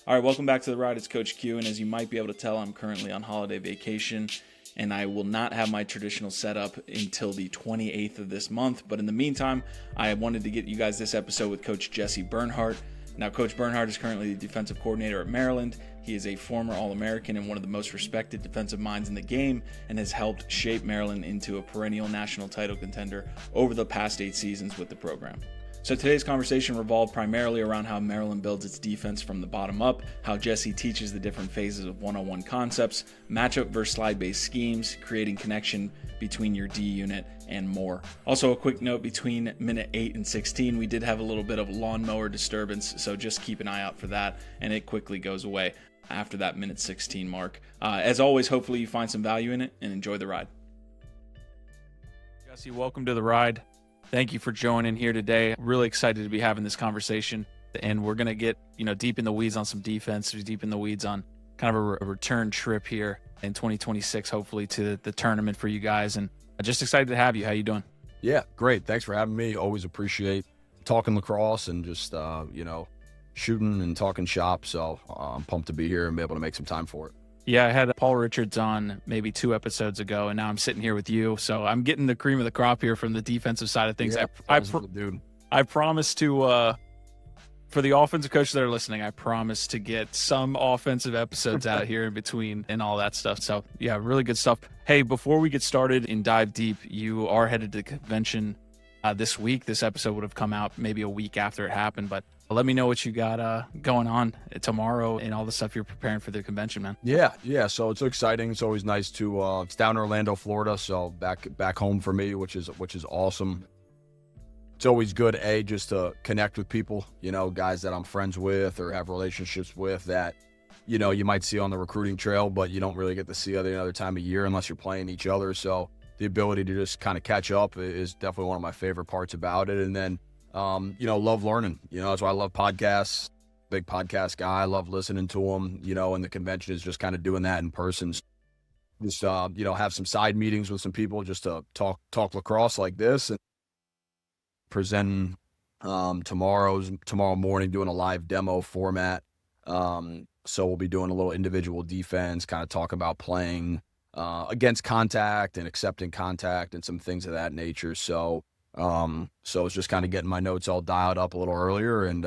All right, welcome back to The Ride. It's Coach Q, and as you might be able to tell, I'm currently on holiday vacation, and I will not have my traditional setup until the 28th of this month. But in the meantime, I wanted to get you guys this episode with Coach Jesse Bernhardt. Now, Coach Bernhardt is currently the defensive coordinator at Maryland. He is a former All-American and one of the most respected defensive minds in the game, and has helped shape Maryland into a perennial national title contender over the past 8 seasons with the program. So today's conversation revolved primarily around how Maryland builds its defense from the bottom up, how Jesse teaches the different phases of one-on-one concepts, matchup versus slide-based schemes, creating connection between your D unit, and more. Also, a quick note, between minute 8 and 16, we did have a little bit of lawnmower disturbance, so just keep an eye out for that, and it quickly goes away after that minute 16 mark. As always, hopefully you find some value in it and enjoy the ride. Jesse, welcome to the ride. Thank you for joining here today. Really excited to be having this conversation, and we're going to get, deep in the weeds on some defense, deep in the weeds on kind of a return trip here in 2026, hopefully to the tournament for you guys. And I'm just excited to have you. How you doing? Yeah, great. Thanks for having me. Always appreciate talking lacrosse and just, shooting and talking shop. So I'm pumped to be here and be able to make some time for it. Yeah, I had Paul Richards on maybe 2 episodes ago, and now I'm sitting here with you. So I'm getting the cream of the crop here from the defensive side of things. Yeah, I promise to, for the offensive coaches that are listening, I promise to get some offensive episodes out here in between and all that stuff. So yeah, really good stuff. Hey, before we get started and dive deep, you are headed to the convention this week. This episode would have come out maybe a week after it happened, but let me know what you got going on tomorrow and all the stuff you're preparing for the convention, man. Yeah. So it's exciting. It's always nice to. It's down in Orlando, Florida, so back home for me, which is awesome. It's always good, just to connect with people, guys that I'm friends with or have relationships with that, you might see on the recruiting trail, but you don't really get to see another time of year unless you're playing each other. So the ability to just kind of catch up is definitely one of my favorite parts about it. And then, love learning, that's why I love podcasts, big podcast guy. I love listening to them, and the convention is just kind of doing that in person. Just, have some side meetings with some people just to talk lacrosse like this, and presenting tomorrow morning, doing a live demo format. So we'll be doing a little individual defense, kind of talk about playing against contact and accepting contact and some things of that nature. So it's just kind of getting my notes all dialed up a little earlier, and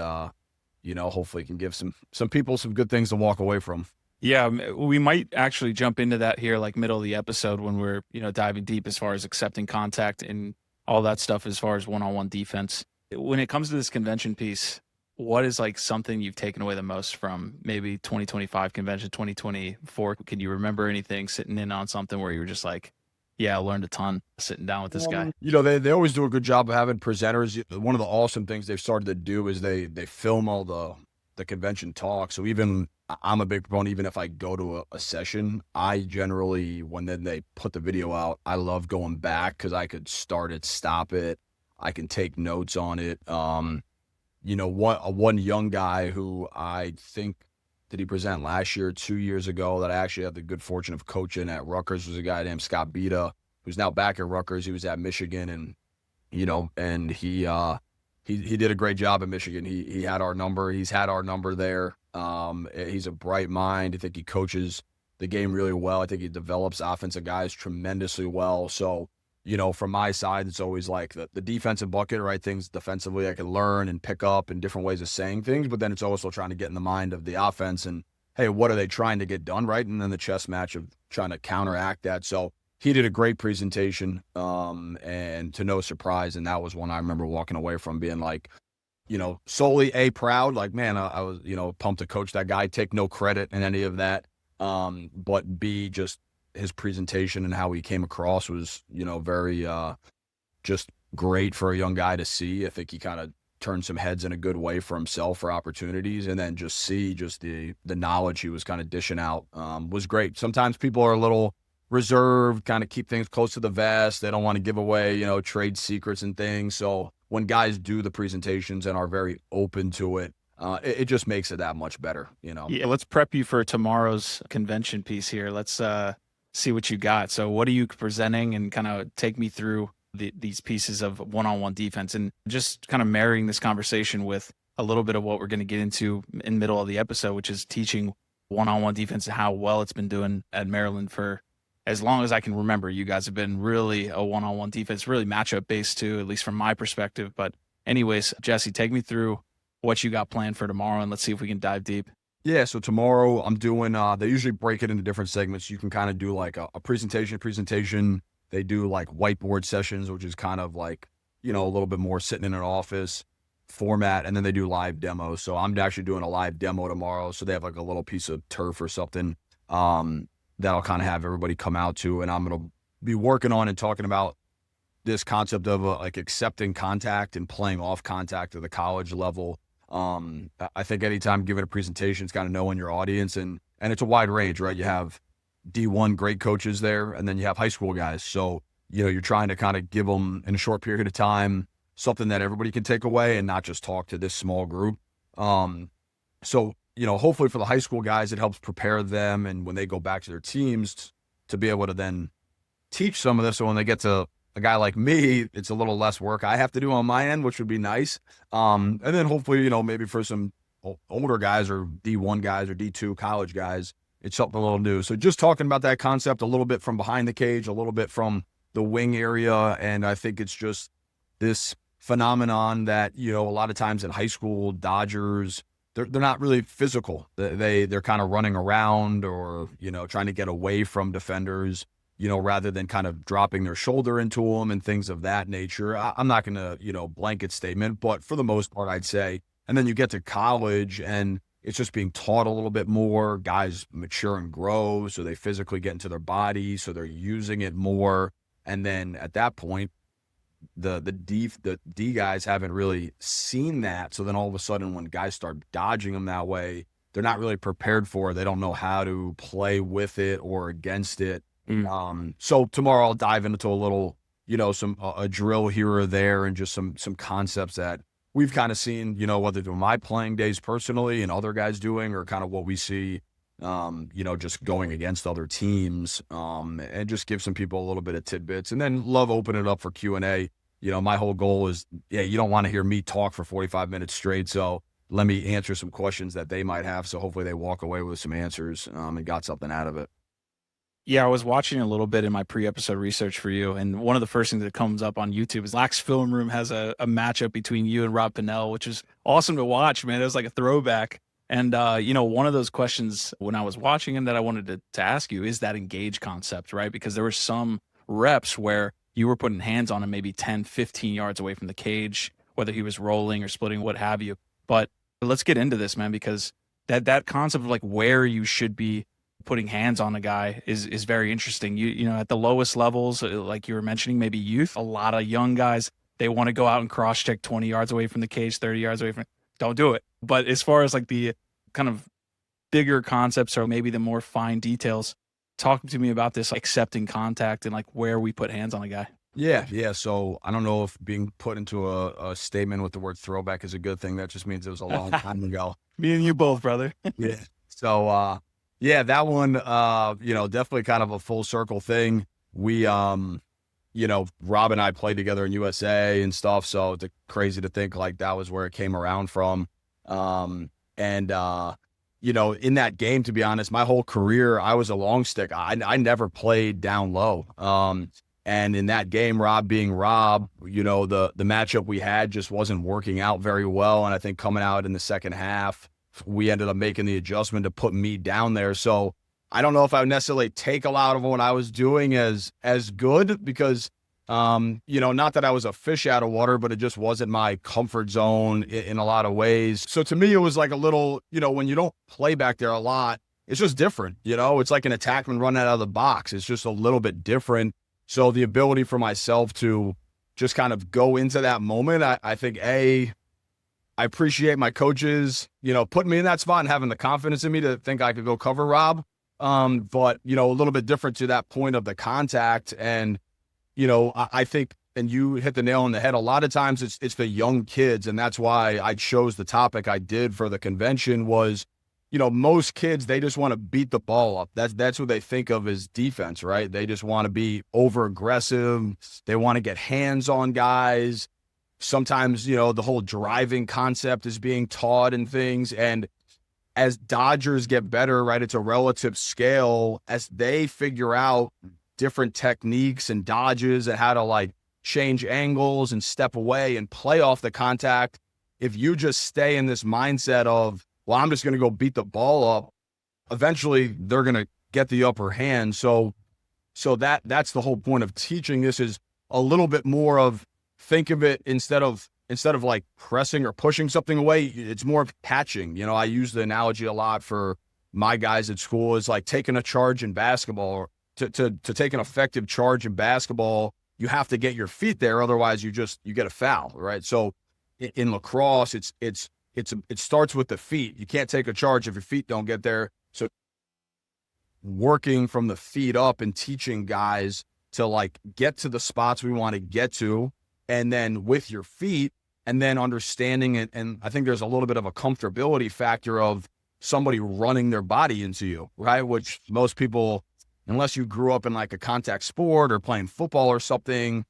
hopefully can give some people some good things to walk away from. Yeah, we might actually jump into that here, like middle of the episode, when we're diving deep as far as accepting contact and all that stuff as far as one-on-one defense. When it comes to this convention piece, what is like something you've taken away the most from maybe 2025 convention, 2024? Can you remember anything, sitting in on something where you were just like, yeah, I learned a ton sitting down with this guy? They always do a good job of having presenters. One of the awesome things they've started to do is they film all the convention talk. So even I'm a big proponent, even if I go to a session, I generally, when then they put the video out, I love going back because I could start it, stop it. I can take notes on it. One young guy who I think, did he present last year, 2 years ago, that I actually had the good fortune of coaching at Rutgers, was a guy named Scott Beta, who's now back at Rutgers. He was at Michigan, and he did a great job at Michigan. He had our number. He's had our number there. He's a bright mind. I think he coaches the game really well. I think he develops offensive guys tremendously well. So, from my side, it's always like the defensive bucket, right? Things defensively I can learn and pick up and different ways of saying things, but then it's also trying to get in the mind of the offense and, hey, what are they trying to get done, right? And then the chess match of trying to counteract that. So he did a great presentation, and to no surprise, and that was one I remember walking away from being like, solely proud, like, man, I was, pumped to coach that guy, take no credit in any of that. But B, just his presentation and how he came across was, very, just great for a young guy to see. I think he kind of turned some heads in a good way for himself for opportunities, and then just see the knowledge he was kind of dishing out, was great. Sometimes people are a little reserved, kind of keep things close to the vest. They don't want to give away, trade secrets and things. So when guys do the presentations and are very open to it, it just makes it that much better, Yeah, let's prep you for tomorrow's convention piece here. Let's see what you got. So what are you presenting, and kind of take me through these pieces of one-on-one defense, and just kind of marrying this conversation with a little bit of what we're going to get into in the middle of the episode, which is teaching one-on-one defense and how well it's been doing at Maryland for as long as I can remember. You guys have been really a one-on-one defense, really matchup based too, at least from my perspective. But anyways, Jesse, take me through what you got planned for tomorrow, and let's see if we can dive deep. Yeah, so tomorrow I'm doing, they usually break it into different segments. You can kind of do like a presentation. They do like whiteboard sessions, which is kind of like, a little bit more sitting in an office format. And then they do live demos. So I'm actually doing a live demo tomorrow. So they have like a little piece of turf or something that'll kind of have everybody come out to. And I'm going to be working on and talking about this concept of like accepting contact and playing off contact at the college level. I think anytime giving a presentation, it's kind of knowing your audience, and it's a wide range, right? You have D1 great coaches there, and then you have high school guys. So, you're trying to kind of give them in a short period of time something that everybody can take away and not just talk to this small group. So, hopefully for the high school guys, it helps prepare them. And when they go back to their teams to be able to then teach some of this. So when they get to a guy like me, it's a little less work I have to do on my end, which would be nice. And then hopefully, maybe for some older guys or D1 guys or D2 college guys, it's something a little new. So just talking about that concept a little bit from behind the cage, a little bit from the wing area. And I think it's just this phenomenon that, a lot of times in high school, Dodgers, they're not really physical. They're kind of running around or, trying to get away from defenders, rather than kind of dropping their shoulder into them and things of that nature. I'm not going to, blanket statement, but for the most part, I'd say. And then you get to college and it's just being taught a little bit more. Guys mature and grow, so they physically get into their body, so they're using it more. And then at that point, the D guys haven't really seen that. So then all of a sudden, when guys start dodging them that way, they're not really prepared for it. They don't know how to play with it or against it. So tomorrow I'll dive into a little, a drill here or there and just some concepts that we've kind of seen, whether through my playing days personally and other guys doing, or kind of what we see, just going against other teams, and just give some people a little bit of tidbits, and then love opening it up for Q&A. My whole goal is, you don't want to hear me talk for 45 minutes straight. So let me answer some questions that they might have. So hopefully they walk away with some answers, and got something out of it. Yeah, I was watching a little bit in my pre-episode research for you, and one of the first things that comes up on YouTube is Lax Film Room has a matchup between you and Rob Pinnell, which is awesome to watch, man. It was like a throwback. And, one of those questions when I was watching him that I wanted to ask you is that engage concept, right? Because there were some reps where you were putting hands on him maybe 10, 15 yards away from the cage, whether he was rolling or splitting, what have you. But let's get into this, man, because that concept of like where you should be putting hands on a guy is very interesting. You at the lowest levels, like you were mentioning, maybe youth, a lot of young guys, they want to go out and cross check 20 yards away from the cage, 30 yards away from it. Don't do it. But as far as like the kind of bigger concepts or maybe the more fine details, talk to me about this, like, accepting contact and like where we put hands on a guy. Yeah. So I don't know if being put into a statement with the word throwback is a good thing. That just means it was a long time ago. Me and you both, brother. Yeah. So, that one, definitely kind of a full circle thing. We, Rob and I played together in USA and stuff. So it's crazy to think like that was where it came around from. In that game, to be honest, my whole career, I was a long stick. I never played down low. And in that game, Rob being Rob, the matchup we had just wasn't working out very well. And I think coming out in the second half, we ended up making the adjustment to put me down there. So I don't know if I would necessarily take a lot of what I was doing as good because, not that I was a fish out of water, but it just wasn't my comfort zone in a lot of ways. So to me, it was like a little, when you don't play back there a lot, it's just different. It's like an attackman running out of the box. It's just a little bit different. So the ability for myself to just kind of go into that moment, I think, I appreciate my coaches, putting me in that spot and having the confidence in me to think I could go cover Rob. But, a little bit different to that point of the contact. And, I think, and you hit the nail on the head, a lot of times it's the young kids. And that's why I chose the topic I did for the convention was, most kids, they just want to beat the ball up. That's what they think of as defense, right? They just want to be over aggressive. They want to get hands on guys. sometimes, the whole driving concept is being taught and things. And as Dodgers get better, right, it's a relative scale. As they figure out different techniques and dodges and how to like change angles and step away and play off the contact, if you just stay in this mindset of, well, I'm just going to go beat the ball up, eventually they're going to get the upper hand. So that's the whole point of teaching this, is a little bit more of, think of it instead of like pressing or pushing something away, it's more of catching. I use the analogy a lot for my guys at school, is like taking a charge in basketball. Or to take an effective charge in basketball, you have to get your feet there. Otherwise you get a foul, right? So in lacrosse, it starts with the feet. You can't take a charge if your feet don't get there. So working from the feet up and teaching guys to like get to the spots we want to get to, and then with your feet, and then understanding it. And I think there's a little bit of a comfortability factor of somebody running their body into you, right? Which most people, unless you grew up in like a contact sport or playing football or something,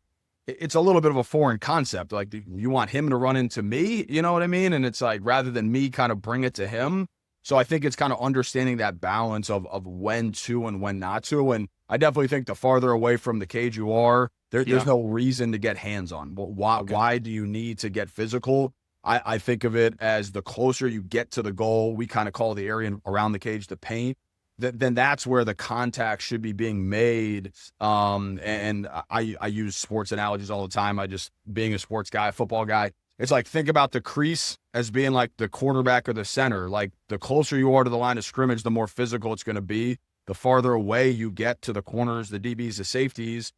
it's a little bit of a foreign concept. Like, you want him to run into me, you know what I mean? And it's like, rather than me kind of bring it to him. So I think it's kind of understanding that balance of when to and when not to. And I definitely think the farther away from the cage you are, there's no reason to get hands on. But why do you need to get physical? I think of it as the closer you get to the goal, we kind of call the area around the cage the paint, then that's where the contact should be being made. And I use sports analogies all the time. Being a sports guy, a football guy, it's like, think about the crease as being like the quarterback or the center. Like, the closer you are to the line of scrimmage, the more physical it's going to be. The farther away you get to the corners, the DBs, the safeties,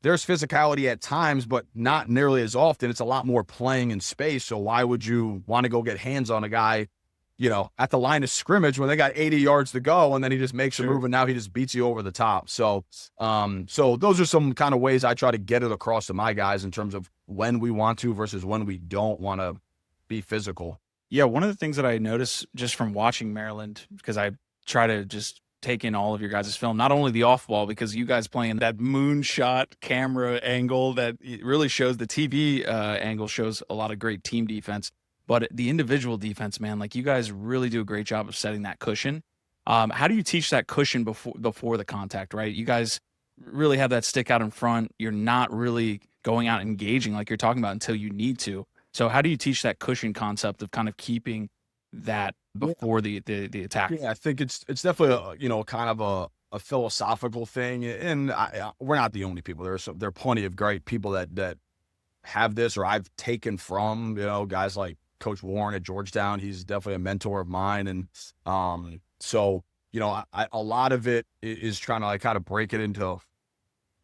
there's physicality at times, but not nearly as often. It's a lot more playing in space. So why would you want to go get hands on a guy, at the line of scrimmage when they got 80 yards to go, and then he just makes a move and now he just beats you over the top. So those are some kind of ways I try to get it across to my guys in terms of when we want to versus when we don't want to be physical. Yeah, one of the things that I notice just from watching Maryland, because I try to just take in all of your guys' film, not only the off ball, because you guys playing that moonshot camera angle that it really shows, the TV angle shows a lot of great team defense, but the individual defense, man, like, you guys really do a great job of setting that cushion. How do you teach that cushion before the contact, right? You guys really have that stick out in front. You're not really going out engaging like you're talking about until you need to. So how do you teach that cushion concept of kind of keeping that before the attack? Yeah, I think it's definitely kind of a philosophical thing, and we're not the only people. There are plenty of great people that have this, or I've taken from, guys like Coach Warren at Georgetown. He's definitely a mentor of mine, and so a lot of it is trying to like kind of break it into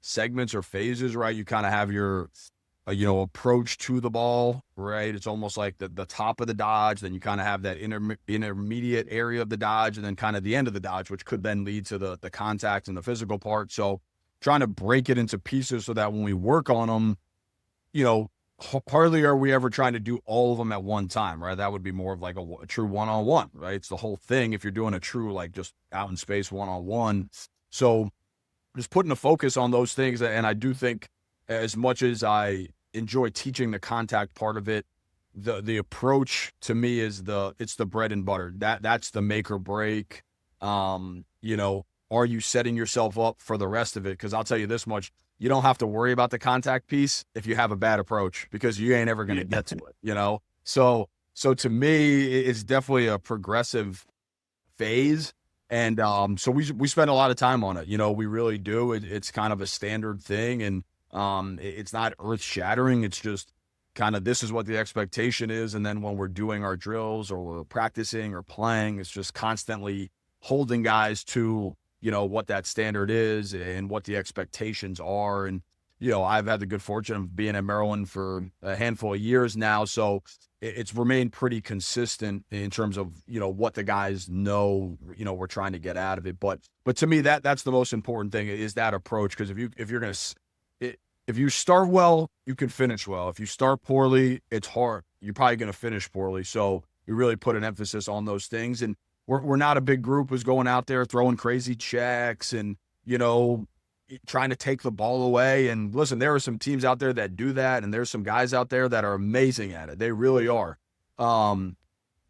segments or phases, right? You kind of have your approach to the ball, right? It's almost like the top of the dodge. Then you kind of have that intermediate area of the dodge, and then kind of the end of the dodge, which could then lead to the contact and the physical part. So trying to break it into pieces so that when we work on them, hardly are we ever trying to do all of them at one time, right? That would be more of like a true one-on-one, right? It's the whole thing if you're doing a true, like, just out in space one-on-one. So just putting a focus on those things. And I do think, as much as I enjoy teaching the contact part of it, the approach to me is it's the bread and butter. That's the make or break. Are you setting yourself up for the rest of it? Because I'll tell you this much, you don't have to worry about the contact piece if you have a bad approach, because you ain't ever going to get to it, So to me, it's definitely a progressive phase. And so we spend a lot of time on it. We really do. It's kind of a standard thing. And it's not earth shattering. It's just kind of, this is what the expectation is. And then when we're doing our drills or we're practicing or playing, it's just constantly holding guys to, what that standard is and what the expectations are. And, I've had the good fortune of being at Maryland for a handful of years now. So it's remained pretty consistent in terms of, what the guys know, we're trying to get out of it. But to me, that's the most important thing, is that approach. Because if you start well, you can finish well. If you start poorly, it's hard. You're probably going to finish poorly. So you really put an emphasis on those things. And we're not a big group who's going out there throwing crazy checks and, trying to take the ball away. And listen, there are some teams out there that do that, and there's some guys out there that are amazing at it. They really are.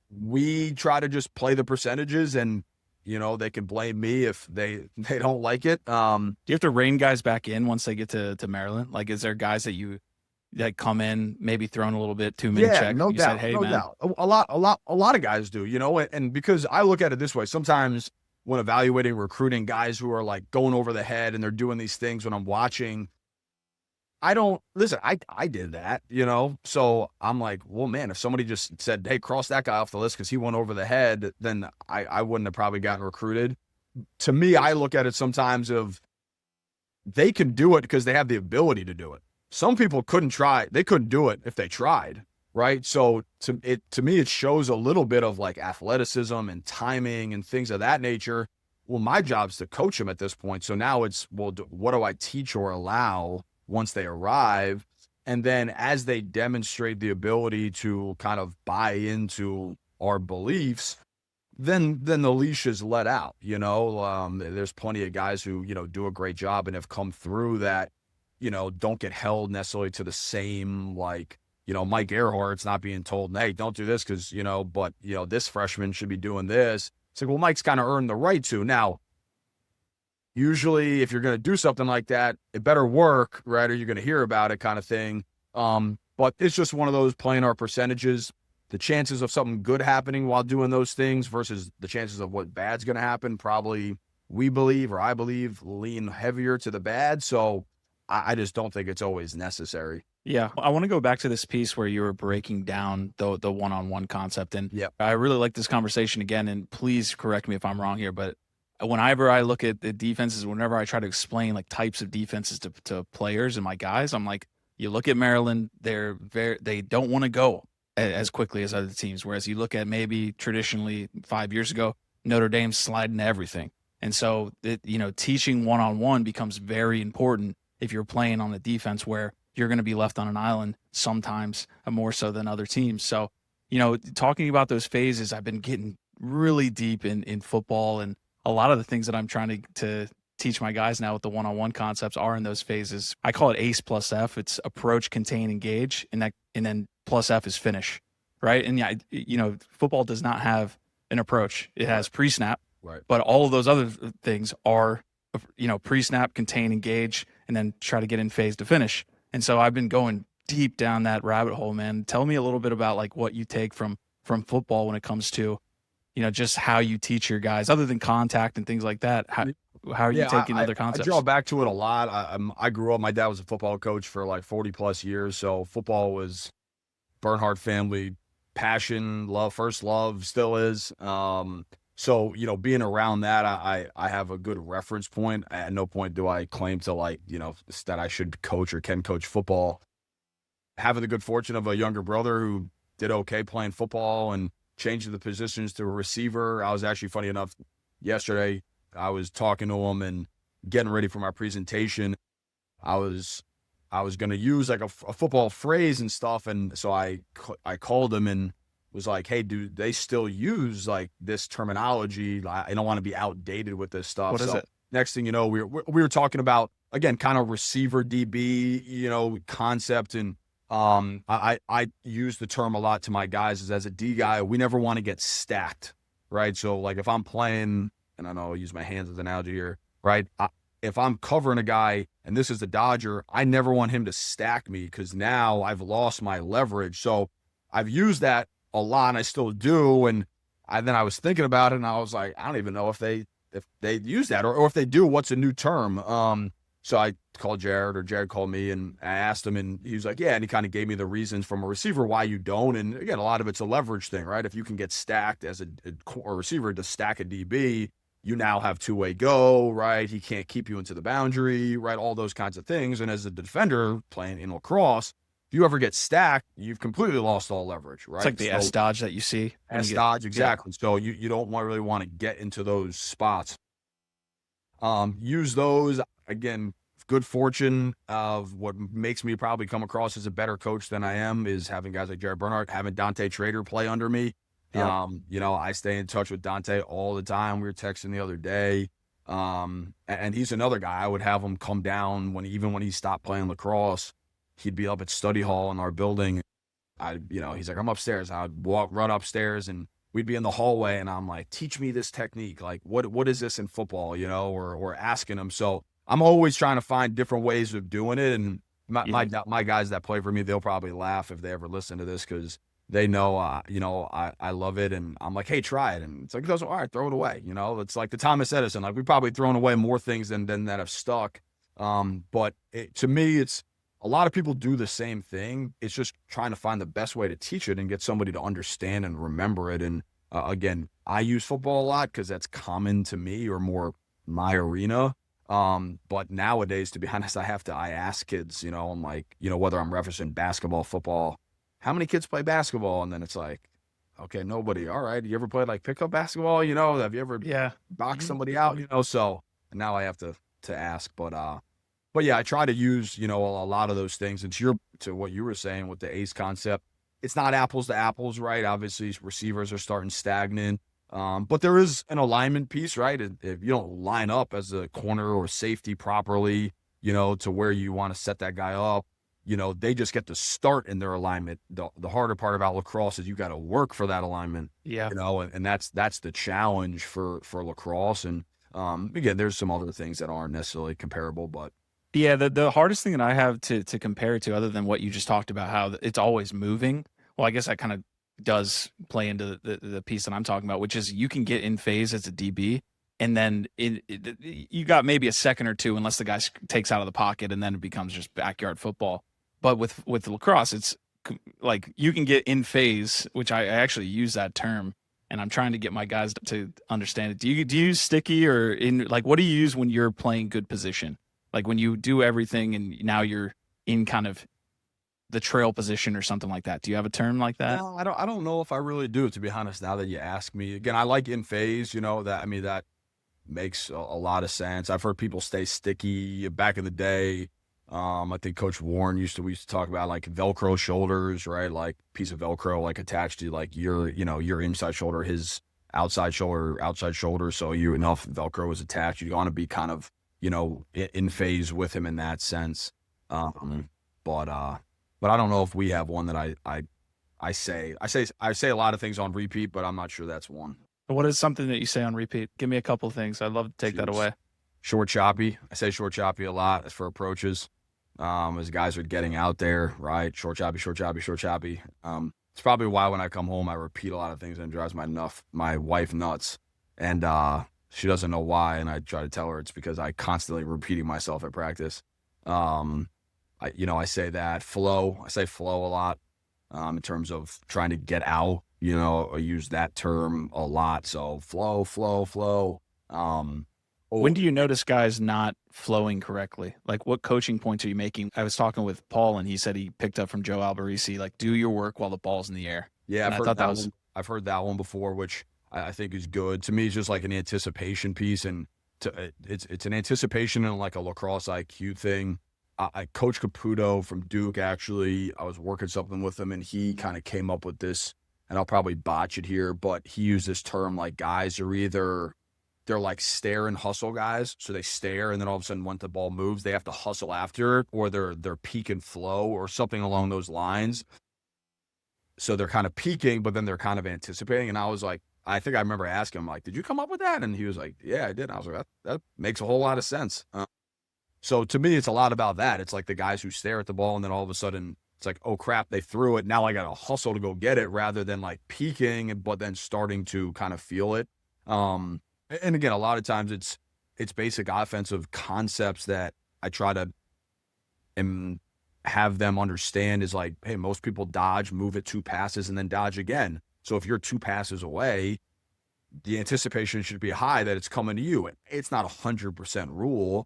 We try to just play the percentages, and they can blame me if they don't like it. Do you have to rein guys back in once they get to Maryland? Like, is there guys that come in maybe throwing a little bit too many checks? No doubt. Hey, no man. doubt. A lot of guys do, and because I look at it this way, sometimes when evaluating recruiting, guys who are like going over the head and they're doing these things when I'm watching, I did that, so I'm like, well, man, if somebody just said, hey, cross that guy off the list because he went over the head, then I wouldn't have probably gotten recruited. To me, I look at it sometimes of they can do it because they have the ability to do it. Some people couldn't do it if they tried, right? So to me, it shows a little bit of like athleticism and timing and things of that nature. Well, my job's to coach them at this point. So now it's, well, what do I teach or allow once they arrive? And then as they demonstrate the ability to kind of buy into our beliefs, then the leash is let out, there's plenty of guys who, do a great job and have come through that, don't get held necessarily to the same, like, Mike Earhart's not being told, hey, don't do this because, but, this freshman should be doing this. It's like, well, Mike's kind of earned the right to. Now, usually if you're going to do something like that, it better work, right? Or you're going to hear about it kind of thing. But it's just one of those playing our percentages. The chances of something good happening while doing those things versus the chances of what bad's going to happen, probably I believe, lean heavier to the bad. So I just don't think it's always necessary. Yeah. I want to go back to this piece where you were breaking down the one-on-one concept. And I really like this conversation again, and please correct me if I'm wrong here, but whenever I look at the defenses, whenever I try to explain like types of defenses to players and my guys, I'm like, you look at Maryland, they don't want to go as quickly as other teams. Whereas you look at maybe traditionally 5 years ago, Notre Dame's sliding to everything. And so, teaching one-on-one becomes very important if you're playing on the defense where you're going to be left on an island sometimes more so than other teams. So, talking about those phases, I've been getting really deep in football, and a lot of the things that I'm trying to teach my guys now with the one-on-one concepts are in those phases. I call it ACE plus F. It's approach, contain, engage, and then plus F is finish, right? And football does not have an approach. It has pre-snap, right? But all of those other things are, pre-snap, contain, engage, and then try to get in phase to finish. And so I've been going deep down that rabbit hole, man. Tell me a little bit about like what you take from football when it comes to, just how you teach your guys, other than contact and things like that. How are you taking other concepts? I draw back to it a lot. I grew up, my dad was a football coach for like 40 plus years. So football was Bernhardt family passion, love, first love, still is. So, being around that, I have a good reference point. At no point do I claim to that I should coach or can coach football. Having the good fortune of a younger brother who did okay playing football and changed the positions to a receiver. I was actually, funny enough, yesterday, I was talking to him and getting ready for my presentation. I was going to use like a football phrase and stuff. And so I called him and was like, hey, dude, they still use like this terminology. I don't want to be outdated with this stuff. What is it? Next thing you know, we were talking about, again, kind of receiver DB, concept. And I use the term a lot to my guys as a D guy, we never want to get stacked, right? So like if I'm playing, and I know I'll use my hands as an analogy here, right? If I'm covering a guy and this is the Dodger, I never want him to stack me because now I've lost my leverage. So I've used that a lot, and I still do. And then I was thinking about it, and I was like, I don't even know if they use that, or if they do, what's a new term? So I called Jared, or Jared called me, and I asked him, and he was like, yeah, and he kind of gave me the reasons from a receiver why you don't. And again, a lot of it's a leverage thing, right? If you can get stacked as a receiver to stack a DB, you now have two-way go, right? He can't keep you into the boundary, right? All those kinds of things. And as a defender playing in lacrosse, if you ever get stacked, you've completely lost all leverage, right? It's like the S-dodge that you see. S-dodge, exactly. Yeah. So you don't really want to get into those spots. Use those, again, good fortune of what makes me probably come across as a better coach than I am is having guys like Jared Bernhardt, having Dante Trader play under me. Yeah. I stay in touch with Dante all the time. We were texting the other day. And he's another guy. I would have him come down even when he stopped playing lacrosse, he'd be up at study hall in our building. He's like, I'm upstairs. I'd run upstairs, and we'd be in the hallway, and I'm like, teach me this technique. Like, what is this in football, or asking him. So I'm always trying to find different ways of doing it. And my guys that play for me, they'll probably laugh if they ever listen to this, because they know, I love it. And I'm like, hey, try it. And it's like, all right, throw it away. It's like the Thomas Edison, like we've probably thrown away more things than that have stuck. But to me, it's, a lot of people do the same thing. It's just trying to find the best way to teach it and get somebody to understand and remember it. And again, I use football a lot because that's common to me, or more my arena. But nowadays, to be honest, I ask kids, I'm like, whether I'm referencing basketball, football, how many kids play basketball? And then it's like, okay, nobody. All right. You ever played like pickup basketball? Have you ever boxed somebody out? So now I have to ask, but yeah, I try to use, a lot of those things. And to what you were saying with the ace concept, it's not apples to apples, right? Obviously, receivers are starting stagnant. But there is an alignment piece, right? If you don't line up as a corner or safety properly, to where you want to set that guy up, they just get to start in their alignment. The harder part about lacrosse is you got to work for that alignment. Yeah. And that's the challenge for lacrosse. And again, there's some other things that aren't necessarily comparable, but Yeah, the hardest thing that I have to compare it to, other than what you just talked about, how it's always moving. Well, I guess that kind of does play into the piece that I'm talking about, which is you can get in phase as a DB, and then you got maybe a second or two, unless the guy takes out of the pocket, and then it becomes just backyard football. But with lacrosse, it's like you can get in phase, which I actually use that term, and I'm trying to get my guys to understand it. Do you use sticky, or what do you use when you're playing good position? Like when you do everything and now you're in kind of the trail position or something like that. Do you have a term like that? No, I don't know if I really do, to be honest, now that you ask me. Again, I like in phase, that makes a lot of sense. I've heard people stay sticky back in the day. I think Coach Warren we used to talk about like Velcro shoulders, right? Like piece of Velcro like attached to like your inside shoulder, his outside shoulder. So enough Velcro was attached. You want to be kind of, in phase with him in that sense. But I don't know if we have one that I say a lot of things on repeat, but I'm not sure that's one. What is something that you say on repeat? Give me a couple of things. I'd love to take that away. Short choppy. I say short choppy a lot for approaches. As guys are getting out there, right? Short choppy. It's probably why when I come home, I repeat a lot of things, and it drives my wife nuts. And, she doesn't know why, and I try to tell her it's because I constantly repeating myself at practice. I say that flow. I say flow a lot in terms of trying to get out. I use that term a lot. So flow. When do you notice guys not flowing correctly? Like what coaching points are you making? I was talking with Paul, and he said he picked up from Joe Alberici, like do your work while the ball's in the air. Yeah, I've heard that one before, which I think is good. To me, it's just like an anticipation piece, and it's an anticipation and like a lacrosse IQ thing. Coach Caputo from Duke, actually, I was working something with him, and he kind of came up with this, and I'll probably botch it here, but he used this term like guys are they're like stare and hustle guys. So they stare, and then all of a sudden, once the ball moves, they have to hustle after it, or they're peak and flow or something along those lines. So they're kind of peaking, but then they're kind of anticipating. And I was like, I think I remember asking him, like, did you come up with that? And he was like, yeah, I did. And I was like, that makes a whole lot of sense. So to me, it's a lot about that. It's like the guys who stare at the ball, and then all of a sudden it's like, oh crap, they threw it. Now I got to hustle to go get it, rather than like peaking, but then starting to kind of feel it. And again, a lot of times it's basic offensive concepts that I try to have them understand is like, hey, most people dodge, move it 2 passes, and then dodge again. So if you're 2 passes away, the anticipation should be high that it's coming to you. It's not 100% rule.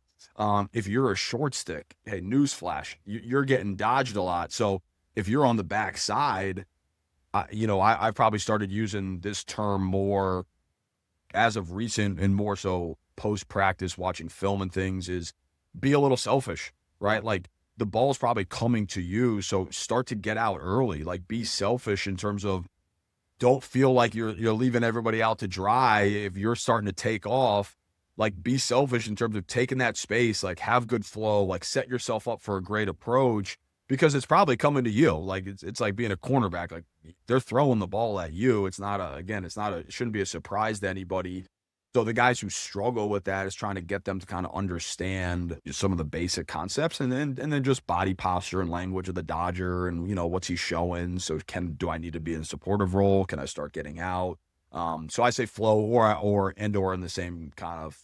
If you're a short stick, hey, newsflash, you're getting dodged a lot. So if you're on the backside, I probably started using this term more as of recent, and more so post-practice, watching film and things, is be a little selfish, right? Like the ball's probably coming to you, so start to get out early. Like be selfish in terms of, don't feel like you're leaving everybody out to dry. If you're starting to take off, like be selfish in terms of taking that space, like have good flow, like set yourself up for a great approach because it's probably coming to you. Like it's like being a cornerback, like they're throwing the ball at you. It's not a, again, it's not a, it shouldn't be a surprise to anybody. So the guys who struggle with that is trying to get them to kind of understand some of the basic concepts and then just body posture and language of the Dodger and, what's he showing? So do I need to be in a supportive role? Can I start getting out? So I say flow or in the same kind of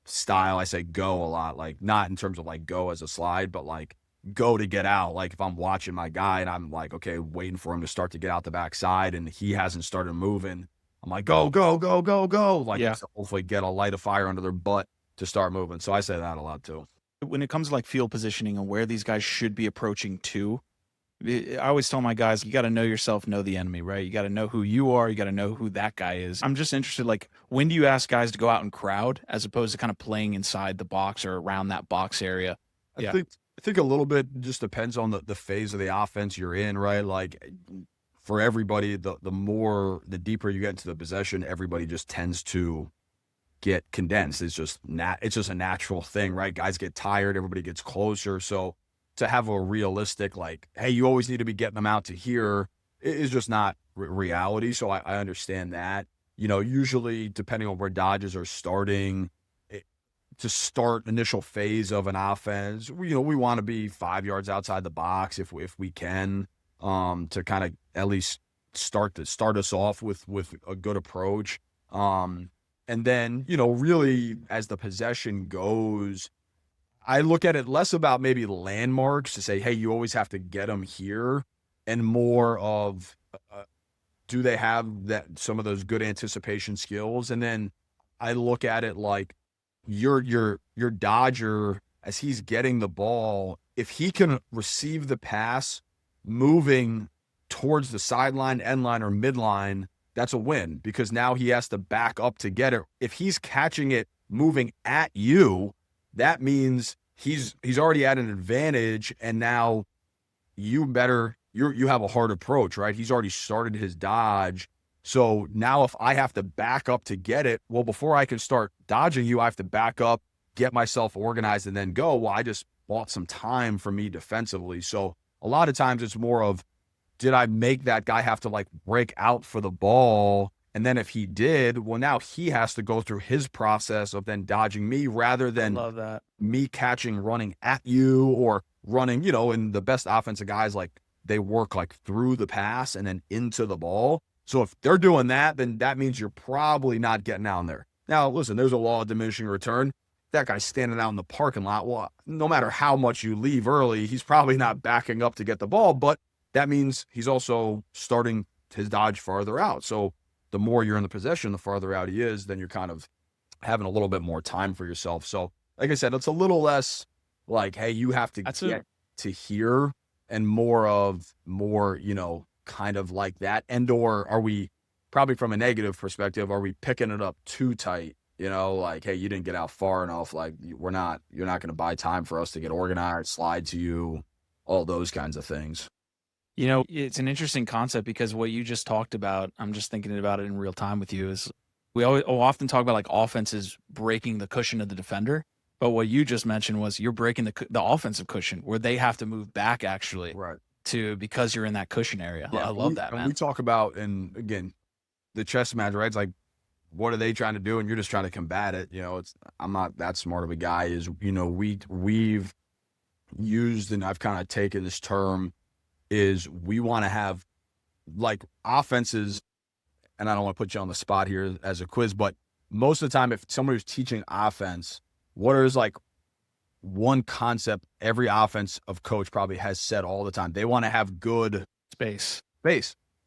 style. I say go a lot, like not in terms of like go as a slide, but like go to get out. Like if I'm watching my guy and I'm like, okay, waiting for him to start to get out the backside and he hasn't started moving, I'm like, go, go, go, go, go. Like hopefully get a light of fire under their butt to start moving. So I say that a lot too. When it comes to like field positioning and where these guys should be approaching to, I always tell my guys, you got to know yourself, know the enemy, right? You got to know who you are. You got to know who that guy is. I'm just interested, like, when do you ask guys to go out and crowd as opposed to kind of playing inside the box or around that box area? I think a little bit just depends on the phase of the offense you're in, right? Like for everybody, the deeper you get into the possession, everybody just tends to get condensed. It's just a natural thing, right? Guys get tired, everybody gets closer. So to have a realistic, like, hey, you always need to be getting them out to here is just not reality. So I understand that. Usually depending on where Dodgers are starting, to start initial phase of an offense, we want to be 5 yards outside the box if we can, to kind of at least start us off with a good approach. And then, really as the possession goes, I look at it less about maybe landmarks to say, hey, you always have to get them here, and more of do they have some of those good anticipation skills? And then I look at it like your Dodger, as he's getting the ball, if he can receive the pass moving towards the sideline, end line, or midline, that's a win because now he has to back up to get it. If he's catching it moving at you, that means he's already at an advantage, and now you have a hard approach, right? He's already started his dodge. So now if I have to back up to get it, well, before I can start dodging you, I have to back up, get myself organized, and then go. Well, I just bought some time for me defensively. So a lot of times it's more of, did I make that guy have to like break out for the ball? And then if he did, well, now he has to go through his process of then dodging me rather than me catching, running at you or running, and the best offensive guys, like they work like through the pass and then into the ball. So if they're doing that, then that means you're probably not getting down there. Now, listen, there's a law of diminishing return. That guy's standing out in the parking lot. Well, no matter how much you leave early, he's probably not backing up to get the ball, but that means he's also starting his dodge farther out. So the more you're in the possession, the farther out he is, then you're kind of having a little bit more time for yourself. So like I said, it's a little less like, hey, you have to get to here, and more, kind of like that. And or are we, probably from a negative perspective, are we picking it up too tight? Like, hey, you didn't get out far enough. Like you're not going to buy time for us to get organized, slide to you, all those kinds of things. It's an interesting concept because what you just talked about, I'm just thinking about it in real time with you, is we often talk about like offenses breaking the cushion of the defender. But what you just mentioned was you're breaking the offensive cushion where they have to move back actually, right? because you're in that cushion area. Yeah, I love that, man. We talk about, and again, the chess match, right? It's like, what are they trying to do? And you're just trying to combat it. I'm not that smart of a guy. We've used, and I've kind of taken this term, is we want to have like offenses, and I don't want to put you on the spot here as a quiz, but most of the time, if somebody was teaching offense, what is like one concept every offensive coach probably has said all the time? They want to have good space.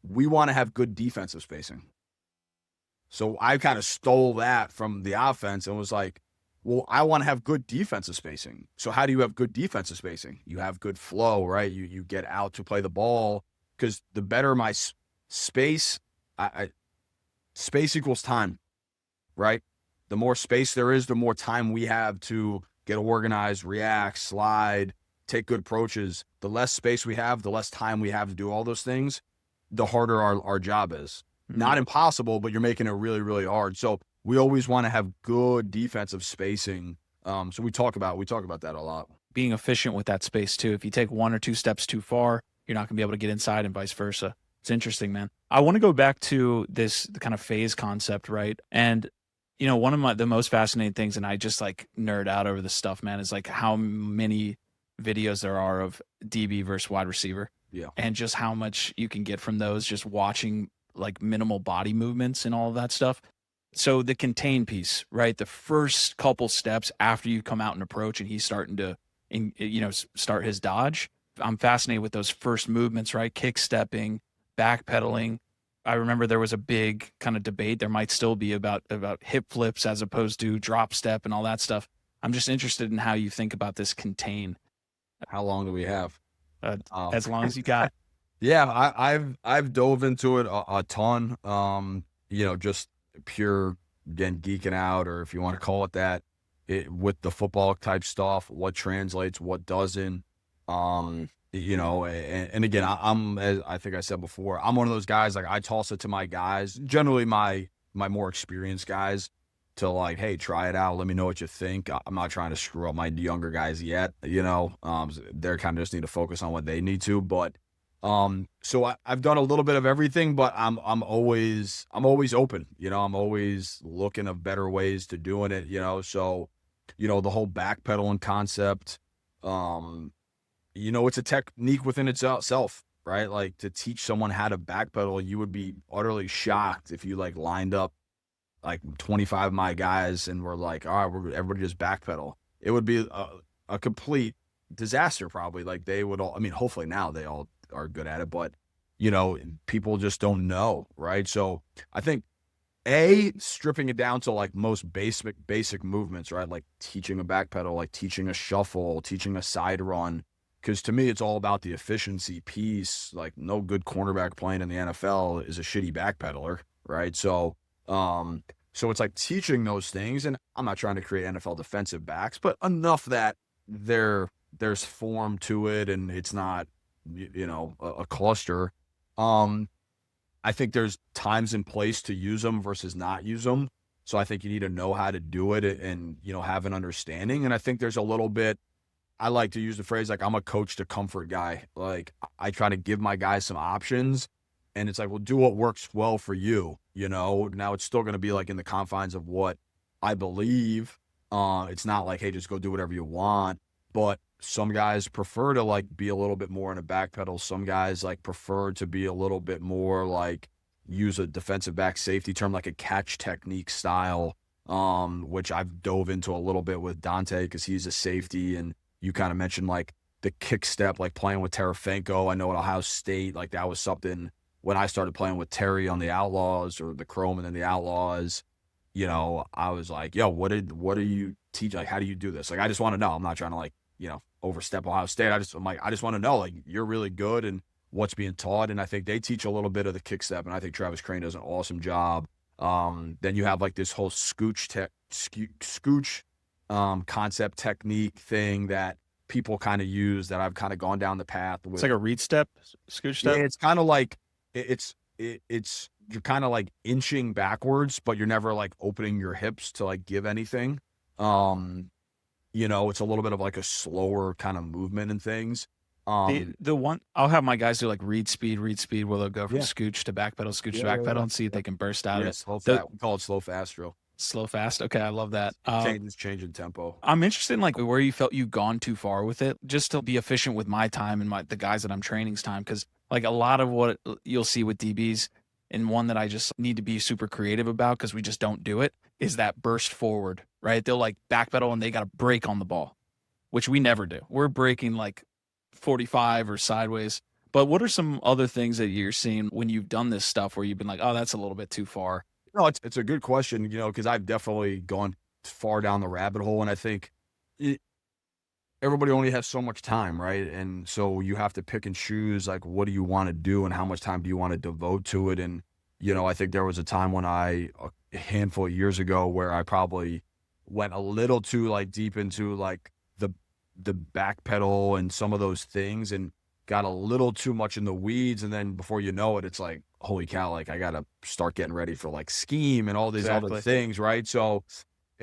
We want to have good defensive spacing. So I kind of stole that from the offense and was like, well, I want to have good defensive spacing. So how do you have good defensive spacing? You have good flow, right? You get out to play the ball, because the better my space, space equals time, right? The more space there is, the more time we have to get organized, react, slide, take good approaches. The less space we have, the less time we have to do all those things, the harder our job is. Mm-hmm. Not impossible, but you're making it really, really hard. So we always want to have good defensive spacing. So we talk about that a lot. Being efficient with that space too. If you take 1 or 2 steps too far, you're not going to be able to get inside and vice versa. It's interesting, man. I want to go back to the kind of phase concept, right? And one of the most fascinating things, and I just like nerd out over this stuff, man, is like how many videos there are of DB versus wide receiver. Yeah. And just how much you can get from those just watching like minimal body movements and all of that stuff. So the contain piece, right? The first couple steps after you come out and approach and he's starting to start his dodge. I'm fascinated with those first movements, right? Kick stepping, backpedaling. I remember there was a big kind of debate. There might still be about hip flips as opposed to drop step and all that stuff. I'm just interested in how you think about this contain. How long do we have? As long as you got. Yeah, I've dove into it a ton. Just pure, again, geeking out, or if you want to call it that, with the football type stuff, what translates, what doesn't. And again, I'm, as I think I said before, I'm one of those guys, like I toss it to my guys, generally my more experienced guys, to like, hey, try it out. Let me know what you think. I'm not trying to screw up my younger guys yet, they're kind of just need to focus on what they need to. But so I've done a little bit of everything, but I'm always open, I'm always looking of better ways to doing it, so, the whole backpedaling concept, it's a technique within itself, right? Like, to teach someone how to backpedal, you would be utterly shocked if you like lined up like 25 of my guys and we're like, all right, everybody just backpedal. It would be a complete disaster probably. Like, they would all, hopefully now they all are good at it, but people just don't know, right? So I think stripping it down to like most basic movements, right? Like teaching a backpedal, like teaching a shuffle, teaching a side run. Because to me, it's all about the efficiency piece. Like, no good cornerback playing in the NFL is a shitty backpedaler, right? So it's like teaching those things, and I'm not trying to create NFL defensive backs, but enough that there's form to it, and it's not, a cluster. I think there's times and place to use them versus not use them. So I think you need to know how to do it and, have an understanding. And I think there's a little bit, I like to use the phrase, like, I'm a coach to comfort guy. Like, I try to give my guys some options, and it's like, well, do what works well for you. Now it's still going to be like in the confines of what I believe. It's not like, hey, just go do whatever you want. But some guys prefer to like be a little bit more in a backpedal. Some guys like prefer to be a little bit more like use a defensive back safety term, like a catch technique style, which I've dove into a little bit with Dante because he's a safety. And you kind of mentioned like the kick step, like playing with Terafenko. I know at Ohio State, like that was something when I started playing with Terry on the Outlaws, or the Croman and the Outlaws, I was like, yo, what do you teach? Like, how do you do this? Like, I just want to know. I'm not trying to like, overstep Ohio State. I just want to know, like, you're really good and what's being taught. And I think they teach a little bit of the kick step, and I think Travis Crane does an awesome job. Then you have like this whole scooch concept technique thing that people kind of use, that I've kind of gone down the path with. It's like a read step, scooch step. Yeah, it's kind of like it's you're kind of like inching backwards, but you're never like opening your hips to like give anything. It's a little bit of like a slower kind of movement and things. The one I'll have my guys do like read speed where they'll go from scooch to backpedal, to backpedal, and see if they can burst out of it. We call it slow fast drill. Slow fast. Okay, I love that. Changing tempo. I'm interested in like where you felt you've gone too far with it, just to be efficient with my time and the guys that I'm training's time. Because like a lot of what you'll see with DBs, and one that I just need to be super creative about because we just don't do it, is that burst forward, right? They'll like backpedal and they got to break on the ball, which we never do. We're breaking like 45 or sideways. But what are some other things that you're seeing when you've done this stuff where you've been like, oh, that's a little bit too far? No, it's a good question, because I've definitely gone far down the rabbit hole, and I think everybody only has so much time, right? And so you have to pick and choose, like, what do you want to do and how much time do you want to devote to it? And, I think there was a time when a handful of years ago where I probably went a little too like deep into like the back pedal and some of those things. And got a little too much in the weeds, and then before you know it, it's like, holy cow, like I gotta start getting ready for like scheme and all these other Exactly. things, right? So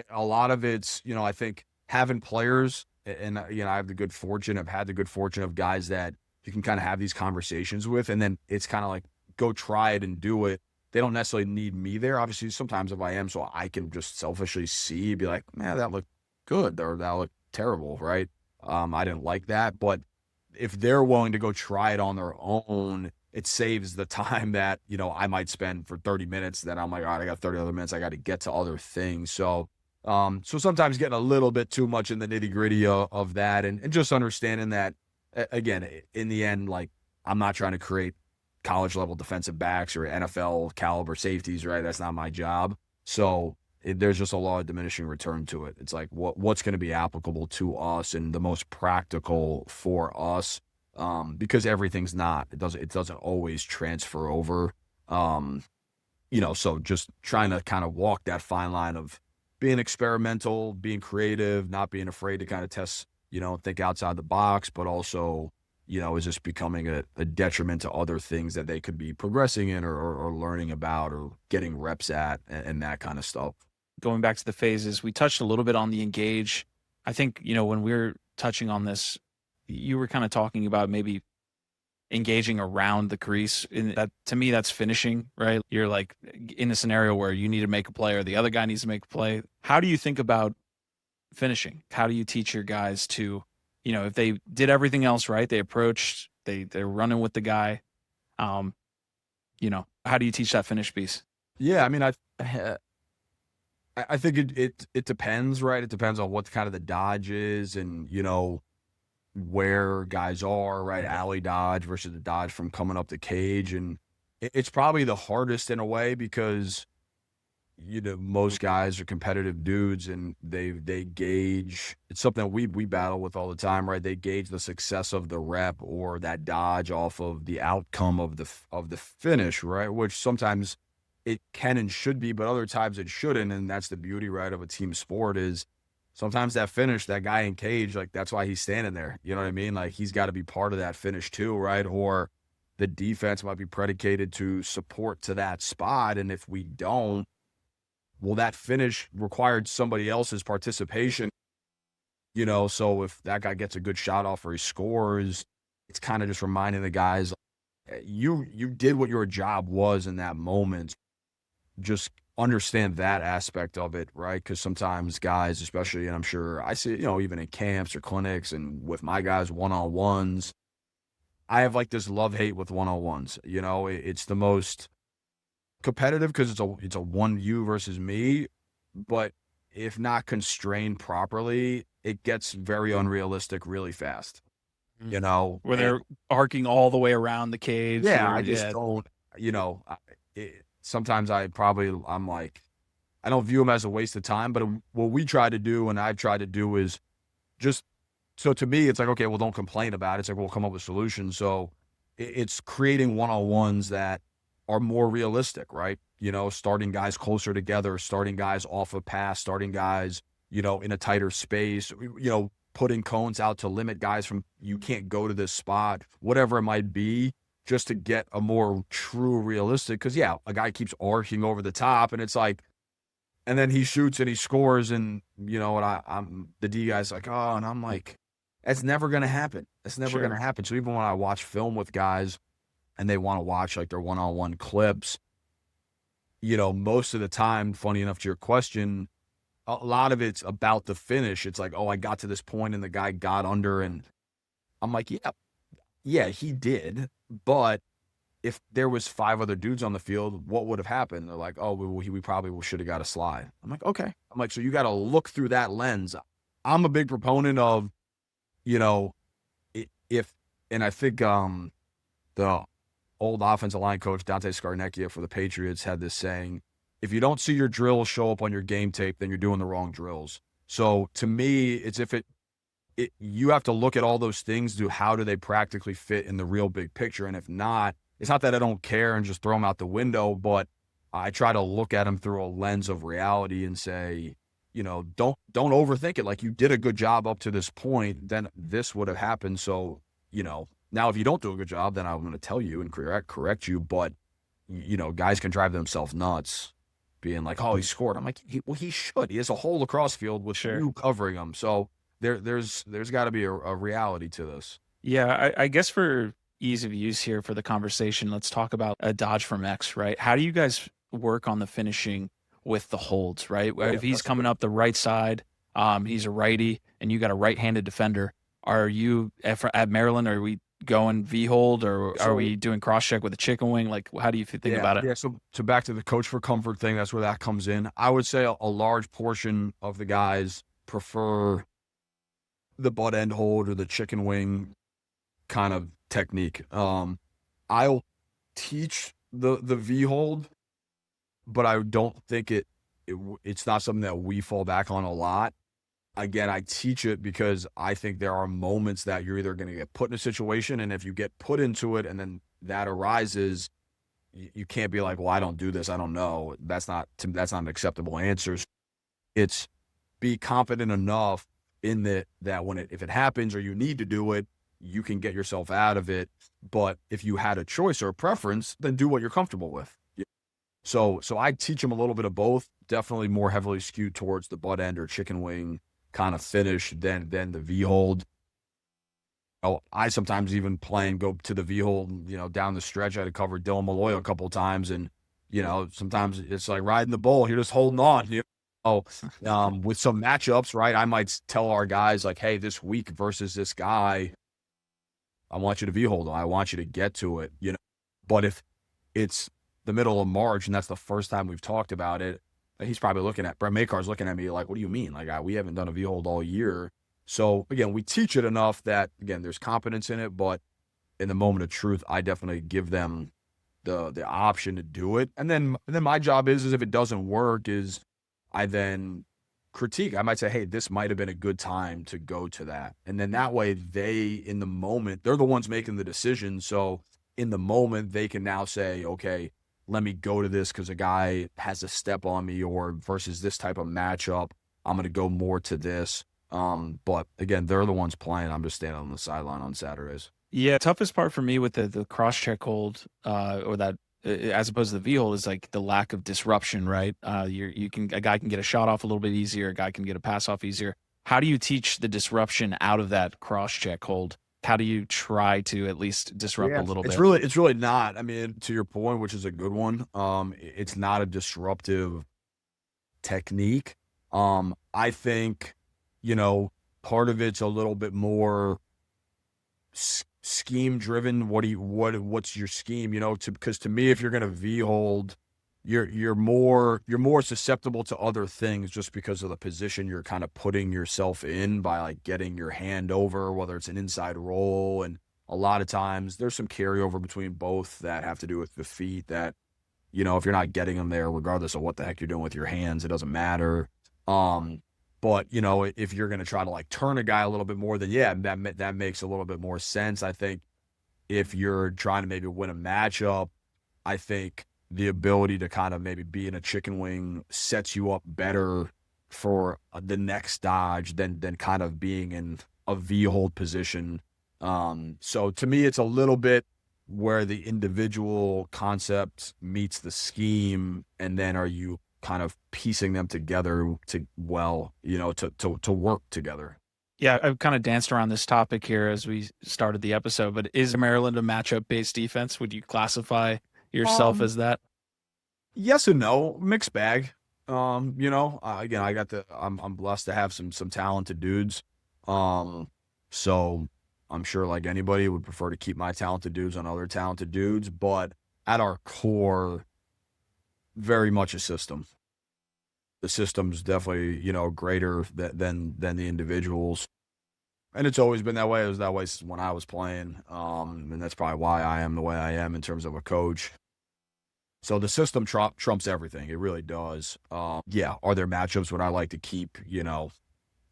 a lot of it's, I think having players, and I've had the good fortune of guys that you can kind of have these conversations with, and then it's kind of like, go try it and do it. They don't necessarily need me there. Obviously, sometimes if I am, so I can just selfishly be like, man, that looked good, or that looked terrible, right? I didn't like that. But if they're willing to go try it on their own, it saves the time that, I might spend for 30 minutes that I'm like, all right, I got 30 other minutes. I got to get to other things. So sometimes getting a little bit too much in the nitty gritty of that, and just understanding that, again, in the end, like, I'm not trying to create college level defensive backs or NFL caliber safeties, right? That's not my job. So there's just a lot of diminishing return to it. It's like, what's going to be applicable to us and the most practical for us, because everything's not. It doesn't always transfer over. So just trying to kind of walk that fine line of being experimental, being creative, not being afraid to kind of test, think outside the box, but also, is this becoming a detriment to other things that they could be progressing in, or learning about, or getting reps at, and that kind of stuff. Going back to the phases, we touched a little bit on the engage. I think, when we were touching on this, you were kind of talking about maybe engaging around the crease. And that, to me, that's finishing, right? You're like in a scenario where you need to make a play or the other guy needs to make a play. How do you think about finishing? How do you teach your guys to, if they did everything else right, they approached, they're running with the guy, how do you teach that finish piece? Yeah, I mean, I think it depends, right? It depends on what kind of the dodge is, and where guys are, right? Alley dodge versus the dodge from coming up the cage, and it's probably the hardest in a way because most guys are competitive dudes, and they gauge. It's something we battle with all the time, right? They gauge the success of the rep or that dodge off of the outcome of the finish, right? Which sometimes it can and should be, but other times it shouldn't. And that's the beauty, right, of a team sport, is sometimes that finish, that guy in cage, like, that's why he's standing there. You know what I mean? Like, he's got to be part of that finish too, right? Or the defense might be predicated to support to that spot. And if we don't, well, that finish required somebody else's participation, so if that guy gets a good shot off or he scores, it's kind of just reminding the guys, you did what your job was in that moment. Just understand that aspect of it, right? Because sometimes guys, especially, and I'm sure I see, even in camps or clinics and with my guys one-on-ones, I have like this love-hate with one-on-ones. It's the most competitive because it's a one you versus me, but if not constrained properly, it gets very unrealistic really fast. Where they're arcing all the way around the cage. Yeah, I just don't. Sometimes I'm like, I don't view them as a waste of time. But what we try to do, and I've tried to do, is just, so to me, it's like, okay, well, don't complain about it. It's like, we'll come up with solutions. So it's creating one-on-ones that are more realistic, right? Starting guys closer together, starting guys off a pass, starting guys, in a tighter space, putting cones out to limit guys from, you can't go to this spot, whatever it might be, just to get a more true realistic. Because, yeah, a guy keeps arcing over the top, and it's like, and then he shoots and he scores, and, I'm the D guy's like, oh, and I'm like, that's never going to happen. That's never going to happen. So even when I watch film with guys, and they want to watch like their one-on-one clips, most of the time, funny enough to your question, a lot of it's about the finish. It's like, oh, I got to this point and the guy got under, and I'm like, yeah, he did. But if there was 5 other dudes on the field, what would have happened? They're like, oh, we probably should have got a slide. I'm like, okay. I'm like, so you got to look through that lens. I'm a big proponent of, and I think the old offensive line coach, Dante Scarnecchia for the Patriots, had this saying, if you don't see your drills show up on your game tape, then you're doing the wrong drills. So to me, it's if you have to look at all those things, how do they practically fit in the real big picture? And if not, it's not that I don't care and just throw them out the window, but I try to look at them through a lens of reality and say, don't overthink it. Like, you did a good job up to this point, then this would have happened. So, Now, if you don't do a good job, then I'm going to tell you and correct you. But, guys can drive themselves nuts being like, oh, he scored. I'm like, he should. He has a whole lacrosse field with you covering him. So there's got to be a reality to this. Yeah, I guess for ease of use here for the conversation, let's talk about a dodge from X, right? How do you guys work on the finishing with the holds, right? If he's coming up the right side, he's a righty, and you got a right-handed defender. Are you at Maryland? Are we going V hold, or are we doing cross check with a chicken wing? Like, how do you think about it? Yeah. So back to the coach for comfort thing, that's where that comes in. I would say a large portion of the guys prefer the butt end hold or the chicken wing kind of technique. I'll teach the V hold, but I don't think it's not something that we fall back on a lot. Again, I teach it because I think there are moments that you're either going to get put in a situation, and if you get put into it and then that arises, you can't be like, well, I don't do this, I don't know. That's not an acceptable answer. It's be confident enough in that if it happens or you need to do it, you can get yourself out of it. But if you had a choice or a preference, then do what you're comfortable with. So I teach them a little bit of both, definitely more heavily skewed towards the butt end or chicken wing kind of finish than the V hold. I sometimes even go to the V hold, down the stretch. I had to cover Dylan Malloy a couple of times, and sometimes it's like riding the bull. You're just holding on. With some matchups, right? I might tell our guys like, hey, this week versus this guy, I want you to V hold. I want you to get to it. But if it's the middle of March and that's the first time we've talked about it, he's probably Brett Makar's looking at me like, what do you mean? Like, we haven't done a V-hold all year. So, again, we teach it enough that, again, there's confidence in it, but in the moment of truth, I definitely give them the option to do it. And then my job is if it doesn't work, is I then critique. I might say, hey, this might have been a good time to go to that. And then that way in the moment, they're the ones making the decision. So in the moment, they can now say, okay, let me go to this because a guy has a step on me, or versus this type of matchup, I'm going to go more to this. But again, they're the ones playing. I'm just standing on the sideline on Saturdays. Yeah, toughest part for me with the cross check hold, or that as opposed to the V hold, is like the lack of disruption, right? A guy can get a shot off a little bit easier, a guy can get a pass off easier. How do you teach the disruption out of that cross check hold? How do you try to at least disrupt a little bit? It's really not. I mean, to your point, which is a good one, it's not a disruptive technique. I think, part of it's a little bit more scheme driven. What's your scheme? Because to me, if you're going to V hold, you're more susceptible to other things just because of the position you're kind of putting yourself in by like getting your hand over, whether it's an inside roll. And a lot of times there's some carryover between both that have to do with the feet that, if you're not getting them there, regardless of what the heck you're doing with your hands, it doesn't matter. But if you're going to try to like turn a guy a little bit more, then yeah, that makes a little bit more sense. I think if you're trying to maybe win a matchup, I think the ability to kind of maybe be in a chicken wing sets you up better for the next dodge than kind of being in a V-hold position. So to me, it's a little bit where the individual concept meets the scheme, and then are you kind of piecing them together to work together. Yeah, I've kind of danced around this topic here as we started the episode, but is Maryland a matchup-based defense? Would you classify yourself as that? Yes and no, mixed bag. Again, I'm blessed to have some talented dudes. So I'm sure like anybody would prefer to keep my talented dudes on other talented dudes, but at our core, very much a system. The system's definitely, greater than the individuals. And it's always been that way. It was that way since when I was playing. And that's probably why I am the way I am in terms of a coach. So the system trumps everything. It really does. Are there matchups when I like to keep,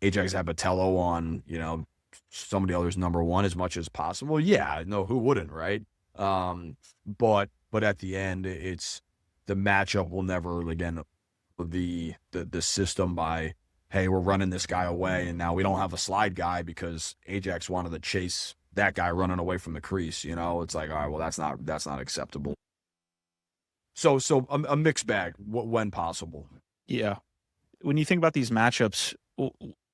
Ajax Abatello on, somebody else's number one as much as possible? Yeah, no, who wouldn't, right? But at the end, it's the matchup will never, again, the system by, hey, we're running this guy away and now we don't have a slide guy because Ajax wanted to chase that guy running away from the crease. It's like, all right, well, that's not acceptable. So a mixed bag when possible. Yeah. When you think about these matchups,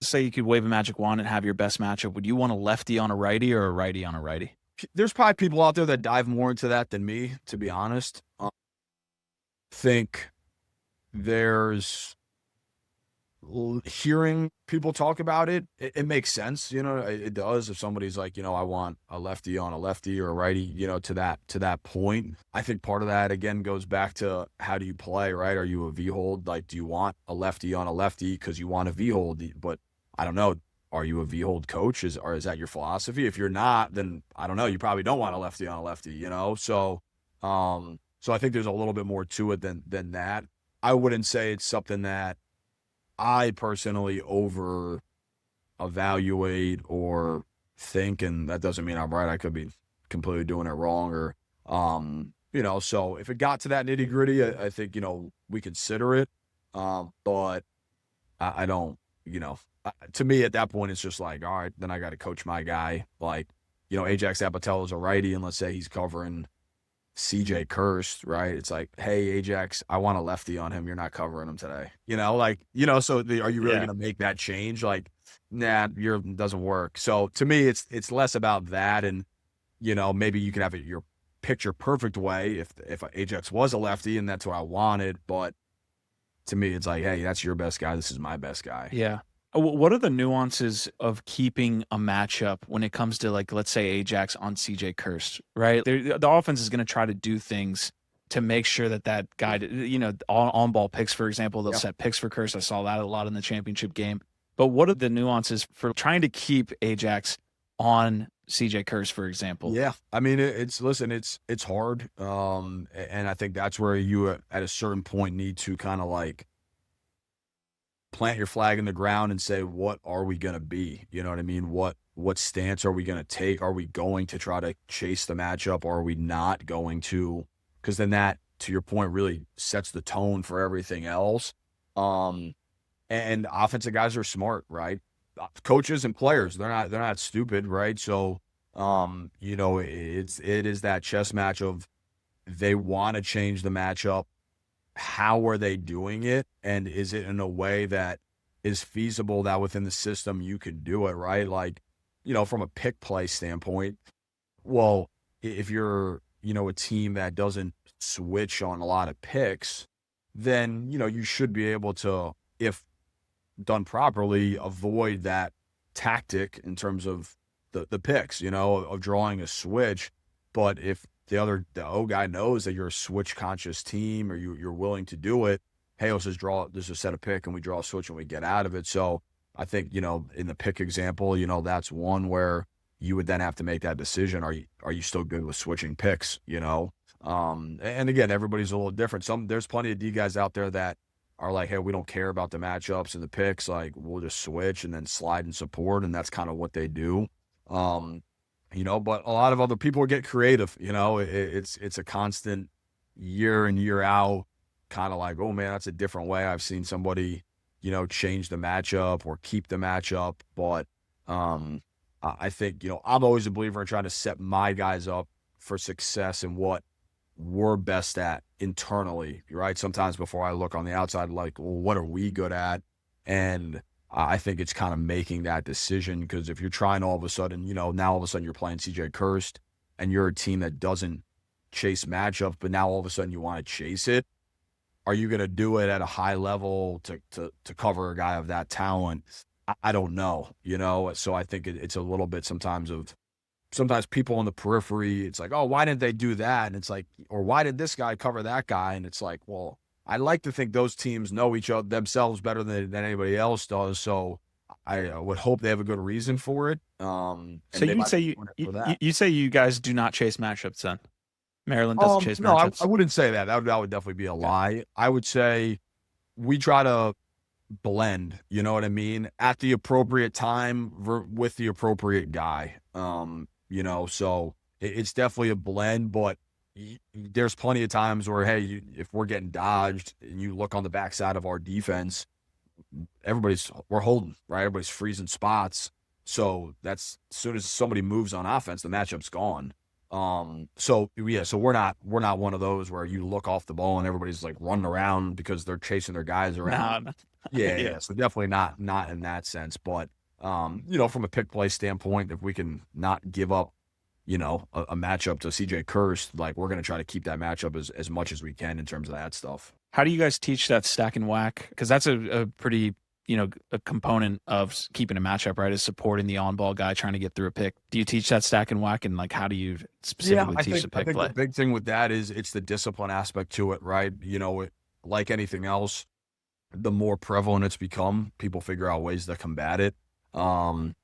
say you could wave a magic wand and have your best matchup, would you want a lefty on a righty or a righty on a righty? There's probably people out there that dive more into that than me, to be honest. Think there's hearing people talk about it makes sense. It does. If somebody's like, I want a lefty on a lefty or a righty, to that point. I think part of that again goes back to how do you play, right? Are you a V-hold? Like, do you want a lefty on a lefty because you want a V-hold? But I don't know. Are you a V-hold coach? Is that your philosophy? If you're not, then I don't know. You probably don't want a lefty on a lefty, So I think there's a little bit more to it than that. I wouldn't say it's something that I personally over evaluate or think, and that doesn't mean I'm right. I could be completely doing it wrong or, so if it got to that nitty gritty, I think, we consider it. But I don't, to me at that point, it's just like, all right, then I got to coach my guy. Like, Ajax Apatow is a righty, and let's say he's covering CJ Kirst, right? It's like, hey, Ajax, I want a lefty on him. You're not covering him today. So are you really going to make that change? Like, nah, doesn't work. So to me, it's less about that. And, maybe you can have it your picture perfect way if Ajax was a lefty and that's what I wanted. But to me, it's like, hey, that's your best guy. This is my best guy. Yeah. What are the nuances of keeping a matchup when it comes to, like, let's say Ajax on CJ Kirst, right? The offense is going to try to do things to make sure that guy, on-ball picks, for example, they'll set picks for Kirst. I saw that a lot in the championship game. But what are the nuances for trying to keep Ajax on CJ Kirst, for example? Yeah. I mean, it's hard. And I think that's where you at a certain point need to kind of like plant your flag in the ground and say, what are we going to be? You know what I mean? What stance are we going to take? Are we going to try to chase the matchup or are we not going to? Because then that, to your point, really sets the tone for everything else. And offensive guys are smart, right? Coaches and players, they're not stupid, right? So, it is that chess match of they want to change the matchup. How are they doing it? And is it in a way that is feasible that within the system you can do it, right? Like, from a pick play standpoint, well, if you're, a team that doesn't switch on a lot of picks, then, you should be able to, if done properly, avoid that tactic in terms of the picks, of drawing a switch. But if the O guy knows that you're a switch conscious team or you're willing to do it, hey, let's just set a pick and we draw a switch and we get out of it. So I think, in the pick example, that's one where you would then have to make that decision. Are you still good with switching picks, and again, everybody's a little different. There's plenty of D guys out there that are like, hey, we don't care about the matchups and the picks. Like, we'll just switch and then slide and support. And that's kind of what they do. But a lot of other people get creative, it's a constant year in, year out, kind of like, oh man, that's a different way. I've seen somebody, change the matchup or keep the matchup. But I think, I'm always a believer in trying to set my guys up for success and what we're best at internally, right? Sometimes before I look on the outside, like, well, what are we good at? And I think it's kind of making that decision, because if you're trying all of a sudden, now all of a sudden you're playing CJ Kirst and you're a team that doesn't chase matchups, but now all of a sudden you want to chase it. Are you going to do it at a high level to cover a guy of that talent? I don't know, So I think it's a little bit sometimes people on the periphery, it's like, oh, why didn't they do that? And it's like, or why did this guy cover that guy? And it's like, well, I like to think those teams know each other themselves better than anybody else does. So I would hope they have a good reason for it. So you'd say you say you guys do not chase matchups then? Maryland doesn't chase matchups? No, I wouldn't say that. That would definitely be a lie. I would say we try to blend, you know what I mean, at the appropriate time with the appropriate guy. So it's definitely a blend, but there's plenty of times where, hey, if we're getting dodged and you look on the backside of our defense, we're holding, right? Everybody's freezing spots. So that's as soon as somebody moves on offense, the matchup's gone. So yeah, so we're not one of those where you look off the ball and everybody's like running around because they're chasing their guys around. No, no. Yeah, Yeah. yeah. So definitely not in that sense. But from a pick play standpoint, if we can not give up, a matchup to CJ Kirst, like we're gonna try to keep that matchup as much as we can in terms of that stuff. How do you guys teach that stack and whack? Because that's a pretty, a component of keeping a matchup, right? Is supporting the on-ball guy trying to get through a pick. Do you teach that stack and whack, and like how do you specifically teach the I pick think play? the big thing with that is it's the discipline aspect to it, right? Like anything else, the more prevalent it's become, people figure out ways to combat it. Um,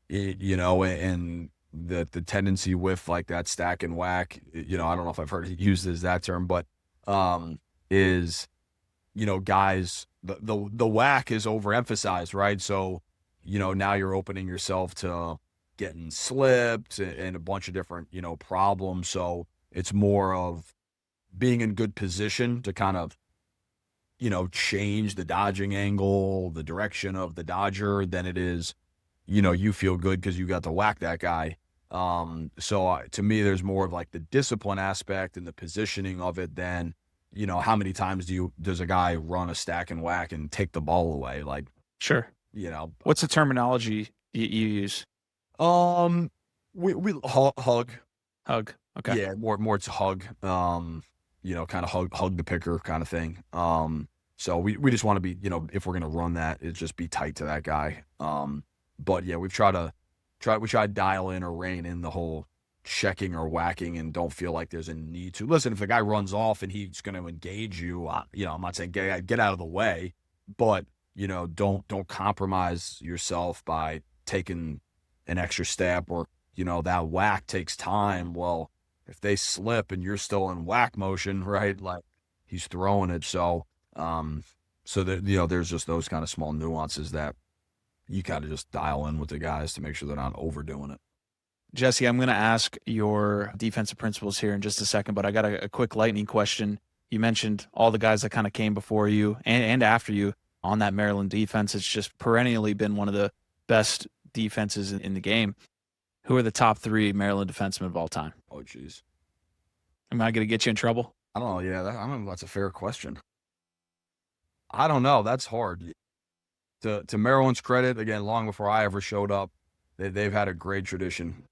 and the tendency with like that stack and whack, I don't know if I've heard it used as that term, but is guys, the whack is overemphasized, right? So, now you're opening yourself to getting slipped and a bunch of different, problems. So it's more of being in good position to kind of, change the dodging angle, the direction of the dodger than it is, you feel good because you got to whack that guy. So to me, there's more of like the discipline aspect and the positioning of it than, how many times does a guy run a stack and whack and take the ball away? Like, Sure. you know, What's the terminology you use? we hug. Hug. Okay. Yeah, more it's hug. Kind of hug the picker kind of thing. So we just want to be, if we're gonna run that, it's just be tight to that guy. But yeah, we try to dial in or rein in the whole checking or whacking and don't feel like there's a need to. Listen, if a guy runs off and he's going to engage you, I'm not saying get out of the way, but don't compromise yourself by taking an extra step or that whack takes time. Well, if they slip and you're still in whack motion, right? Like he's throwing it. So that there's just those kind of small nuances that you got to just dial in with the guys to make sure they're not overdoing it. Jesse, I'm going to ask your defensive principles here in just a second, but I got a quick lightning question. You mentioned all the guys that kind of came before you and after you on that Maryland defense. It's just perennially been one of the best defenses in the game. Who are the top 3 Maryland defensemen of all time? Oh, geez. Am I going to get you in trouble? I don't know. Yeah, I don't know. That's a fair question. I don't know. That's hard. To Maryland's credit, again, long before I ever showed up, they've had a great tradition.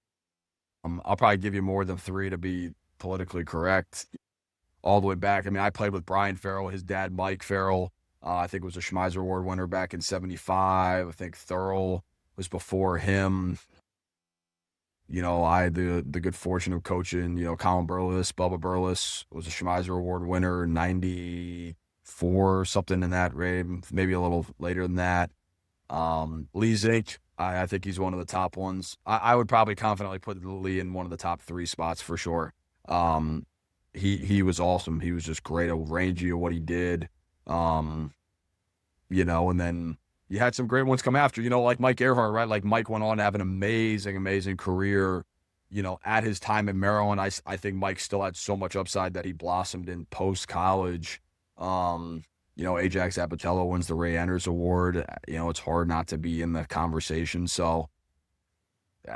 I'll probably give you more than 3 to be politically correct. All the way back. I mean, I played with Brian Farrell, his dad, Mike Farrell. I think was a Schmeiser Award winner back in '75. I think Thurl was before him. I had the good fortune of coaching, Colin Burles, Bubba Burles was a Schmeiser Award winner in '94, something in that range, maybe a little later than that. Lee Zink, I think he's one of the top ones. I would probably confidently put Lee in one of the top 3 spots for sure. He was awesome. He was just great, rangy of what he did. And then you had some great ones come after, like Mike Earhart, right? Like Mike went on to have an amazing career, at his time in Maryland. I think Mike still had so much upside that he blossomed in post-college. Ajax Apatello wins the Ray Enders Award. It's hard not to be in the conversation. So,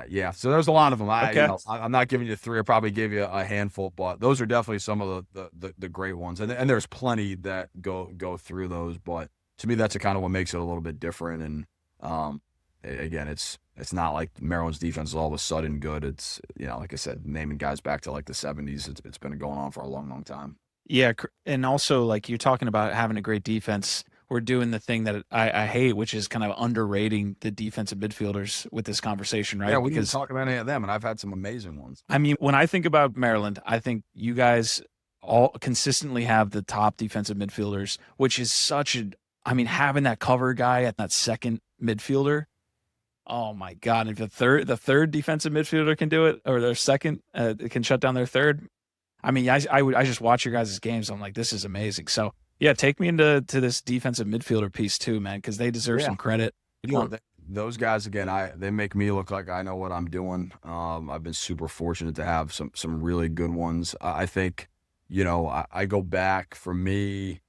yeah. So there's a lot of them. I'm not giving you 3. I probably gave you a handful, but those are definitely some of the great ones. And there's plenty that go through those. But to me, that's kind of what makes it a little bit different. And again, it's not like Maryland's defense is all of a sudden good. It's like I said, naming guys back to like the '70s. It's been going on for a long time. Yeah, and also like you're talking about having a great defense. We're doing the thing that I hate, which is kind of underrating the defensive midfielders with this conversation, right? Yeah, we can talk about any of them, and I've had some amazing ones. I mean, when I think about Maryland, I think you guys all consistently have the top defensive midfielders, which is having that cover guy at that second midfielder. Oh my God! If the third defensive midfielder can do it, or their second can shut down their third. I mean, I just watch your guys' games. I'm like, this is amazing. So yeah, take me into this defensive midfielder piece too, man, because they deserve some credit. Those guys again, they make me look like I know what I'm doing. I've been super fortunate to have some really good ones. I think, I go back for me.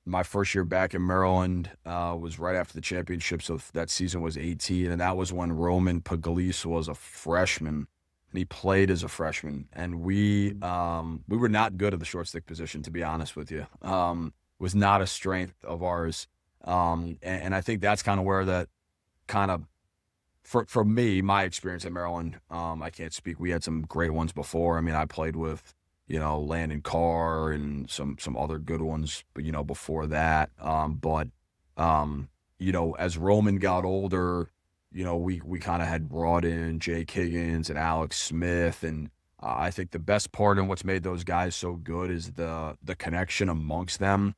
my first year back in Maryland was right after the championship, so that season was 18, and that was when Roman Pugliese was a freshman, and he played as a freshman, and we were not good at the short stick position, to be honest with you. Was not a strength of ours, and I think that's kind of where that kind of for me, my experience at Maryland, I can't speak. We had some great ones before. I mean, I played with, Landon Carr and some other good ones, but before that. As Roman got older, we kind of had brought in Jake Higgins and Alex Smith, and I think the best part and what's made those guys so good is the connection amongst them.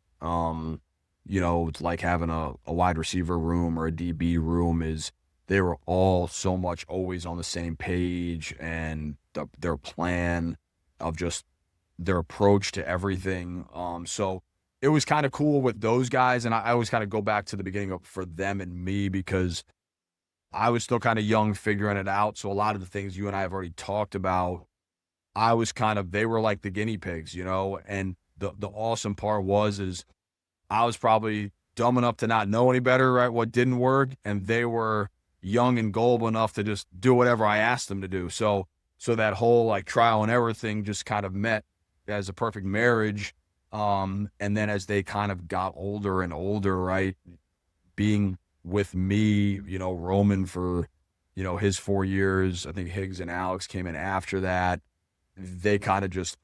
It's like having a wide receiver room or a DB room is they were all so much always on the same page, and their plan of just their approach to everything. So it was kind of cool with those guys. And I always kind of go back to the beginning for them and me, because I was still kind of young figuring it out. So a lot of the things you and I have already talked about, they were like the guinea pigs, and the awesome part is I was probably dumb enough to not know any better, right? What didn't work. And they were young and gullible enough to just do whatever I asked them to do. So that whole like trial and error thing just kind of met as a perfect marriage. And then as they kind of got older and older, right, being with me, Roman for, his 4 years, I think Higgs and Alex came in after that. They kind of just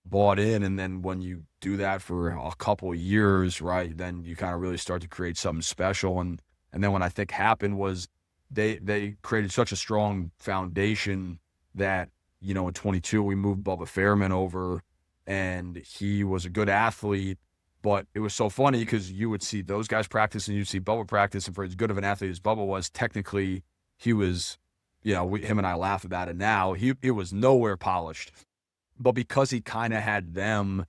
bought in. And then when you do that for a couple of years, right, then you kind of really start to create something special. And then what I think happened was they created such a strong foundation that, in 22, we moved Bubba Fairman over, and he was a good athlete. But it was so funny because you would see those guys practice and you'd see Bubba practice. And for as good of an athlete as Bubba was, technically he was, him and I laugh about it now. It was nowhere polished. But because he kind of had them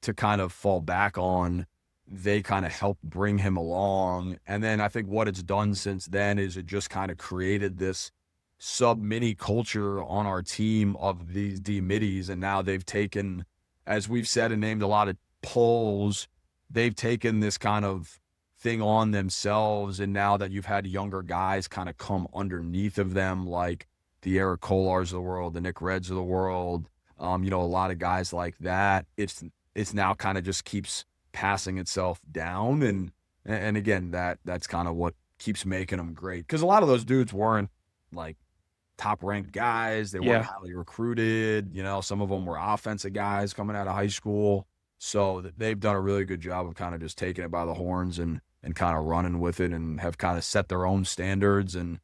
to kind of fall back on, they kind of helped bring him along. And then I think what it's done since then is it just kind of created this sub-mini culture on our team of these D-middies. And now they've taken, as we've said and named a lot of polls, they've taken this kind of thing on themselves. And now that you've had younger guys kind of come underneath of them, like the Eric Kolars of the world, the Nick Reds of the world, a lot of guys like that, it's now kind of just keeps passing itself down. And again, that's kind of what keeps making them great. Because a lot of those dudes weren't like top ranked guys. They weren't highly recruited. Some of them were offensive guys coming out of high school. So they've done a really good job of kind of just taking it by the horns and kind of running with it, and have kind of set their own standards and,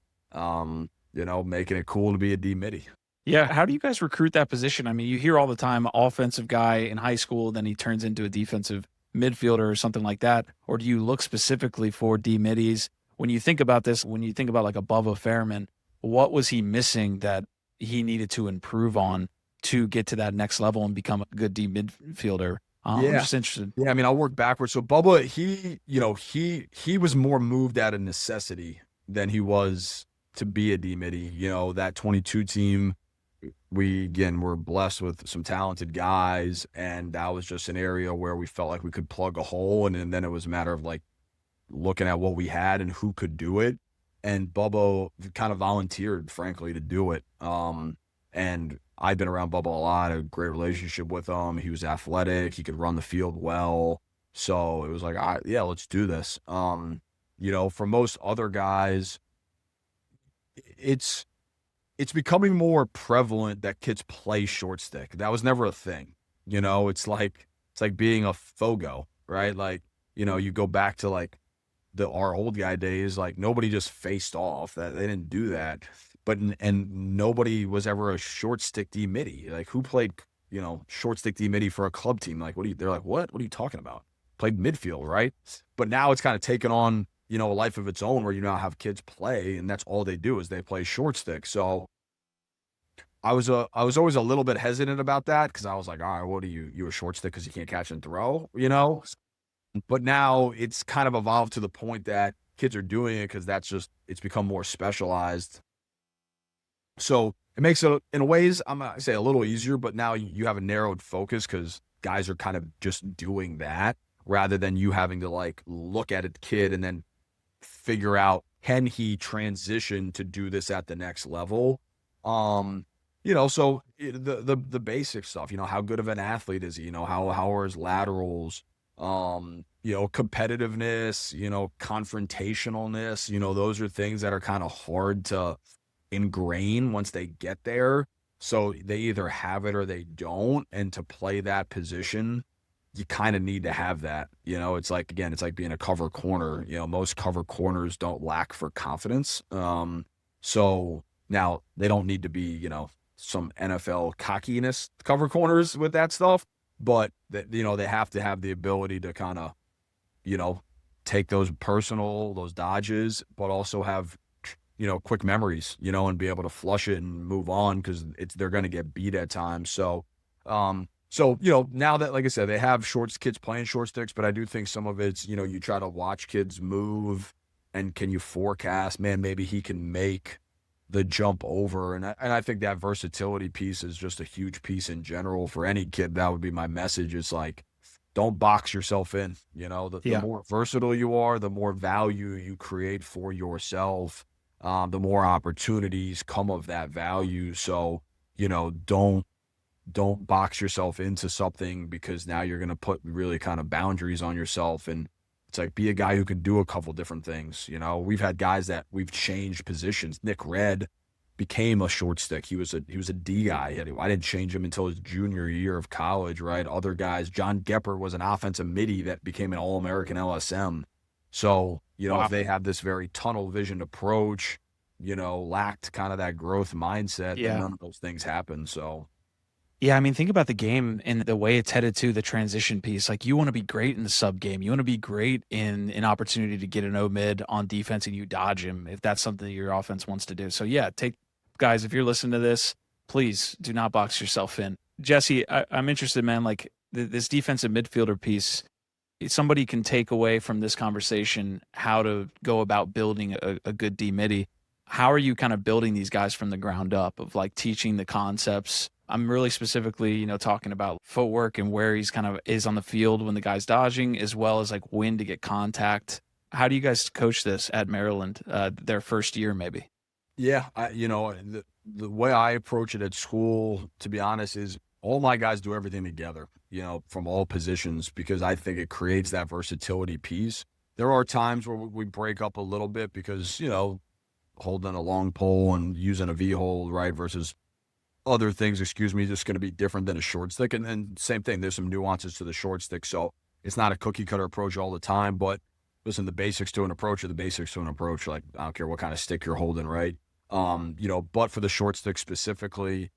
making it cool to be a D-midi. Yeah. How do you guys recruit that position? I mean, you hear all the time, offensive guy in high school, then he turns into a defensive midfielder or something like that. Or do you look specifically for D-middies? When you think about this, when you think about like a Bubba Fairman, what was he missing that he needed to improve on to get to that next level and become a good D-midfielder? I'm just interested. Yeah, I mean, I'll work backwards. So Bubba, he was more moved out of necessity than he was to be a D-midi. That 22 team, we're blessed with some talented guys, and that was just an area where we felt like we could plug a hole, and then it was a matter of like looking at what we had and who could do it. And Bubba kind of volunteered, frankly, to do it. And I've been around Bubba a lot, a great relationship with him. He was athletic. He could run the field well. So it was like, all right, yeah, let's do this. For most other guys, it's becoming more prevalent that kids play short stick. That was never a thing. It's like being a Fogo, right? Like, you go back to like our old guy days, like nobody just faced off. That they didn't do that. And nobody was ever a short stick D-midi. Like, who played, short stick D-midi for a club team? Like, they're like, what are you talking about? Played midfield, right? But now it's kind of taken on, a life of its own, where you now have kids play, and that's all they do is they play short stick. So I was always a little bit hesitant about that, because I was like, all right, what are you a short stick because you can't catch and throw, But now it's kind of evolved to the point that kids are doing it because it's become more specialized. So it makes it, in ways, I'm going to say a little easier, but now you have a narrowed focus because guys are kind of just doing that. rather than you having to like look at a kid and then figure out, can he transition to do this at the next level? So the basic stuff, how good of an athlete is he? How are his laterals? Competitiveness, confrontationalness, those are things that are kind of hard to ingrain once they get there. So they either have it or they don't. And to play that position, you kind of need to have that. It's like, again, it's like being a cover corner. Most cover corners don't lack for confidence. So now they don't need to be, some NFL cockiness cover corners with that stuff, but they have to have the ability to kind of, take those those dodges, but also have, quick memories, and be able to flush it and move on, because they're going to get beat at times. So, now that, like I said, they have kids playing short sticks, but I do think some of it's, you try to watch kids move, and can you forecast, man, maybe he can make the jump over. And I think that versatility piece is just a huge piece in general for any kid. That would be my message. It's like, don't box yourself in. The more versatile you are, the more value you create for yourself. The more opportunities come of that value. So, don't box yourself into something, because now you're going to put really kind of boundaries on yourself. And it's like, be a guy who can do a couple different things. We've had guys that we've changed positions. Nick Red became a short stick. He was a D guy. I didn't change him until his junior year of college, right? Other guys, John Gepper was an offensive midi that became an All-American LSM. So, Wow. If they have this very tunnel vision approach, lacked kind of that growth mindset, then none of those things happen. So. Yeah, I mean, think about the game and the way it's headed to the transition piece. Like, you want to be great in the sub game. You want to be great in an opportunity to get an O-mid on defense and you dodge him if that's something that your offense wants to do. So, yeah, guys, if you're listening to this, please do not box yourself in. Jesse, I'm interested, man, like this defensive midfielder piece, somebody can take away from this conversation how to go about building a good D-midi. How are you kind of building these guys from the ground up, of like teaching the concepts? I'm really specifically, talking about footwork and where he's kind of is on the field when the guy's dodging, as well as like when to get contact. How do you guys coach this at Maryland, their first year maybe? Yeah, the way I approach it at school, to be honest, is all my guys do everything together, from all positions, because I think it creates that versatility piece. There are times where we break up a little bit because, holding a long pole and using a V-hold, right, versus other things, just going to be different than a short stick. And then same thing, there's some nuances to the short stick. So it's not a cookie cutter approach all the time, but listen, the basics to an approach are the basics to an approach. Like, I don't care what kind of stick you're holding, right? But for the short stick specifically,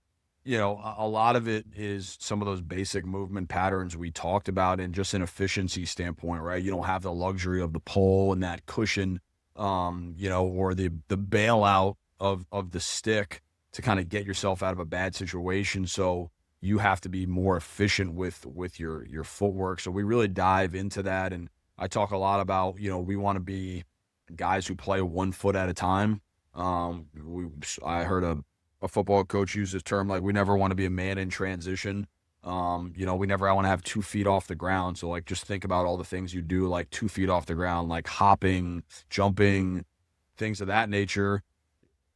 a lot of it is some of those basic movement patterns we talked about, and just an efficiency standpoint, right? You don't have the luxury of the pole and that cushion, or the bailout of the stick to kind of get yourself out of a bad situation. So you have to be more efficient with your footwork. So we really dive into that. And I talk a lot about, we want to be guys who play 1 foot at a time. I heard a football coach use this term, like, we never want to be a man in transition. We never want to have 2 feet off the ground. So like, just think about all the things you do, like 2 feet off the ground, like hopping, jumping, things of that nature.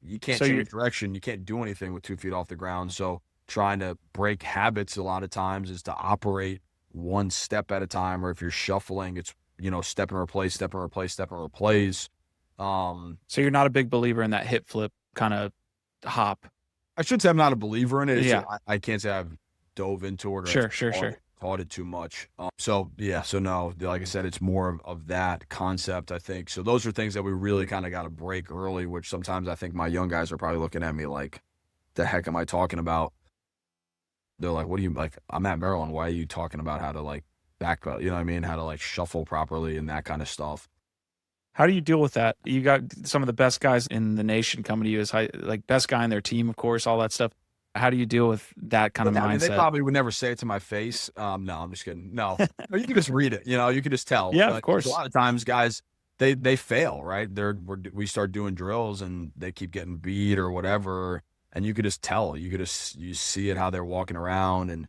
You can't change direction. You can't do anything with 2 feet off the ground. So trying to break habits a lot of times is to operate 1 step at a time, or if you're shuffling, it's, step and replace, step and replace, step and replace. So you're not a big believer in that hip flip kind of hop? I should say I'm not a believer in it. Yeah. I can't say I've dove into it or Sure. taught it too much. So no, like I said, it's more of that concept, I think. So those are things that we really kind of got to break early, which sometimes I think my young guys are probably looking at me like, the heck am I talking about? They're like, what do you, like, I'm at Maryland. Why are you talking about how to like back, how to like shuffle properly and that kind of stuff? How do you deal with that? You got some of the best guys in the nation coming to you as like best guy in their team, of course, all that stuff. How do you deal with that kind of mindset? I mean, they probably would never say it to my face. No, I'm just kidding. No, you can just read it. You can just tell. Yeah, of course. A lot of times, guys, they fail, right? We start doing drills and they keep getting beat or whatever, and you could just tell. You see it how they're walking around and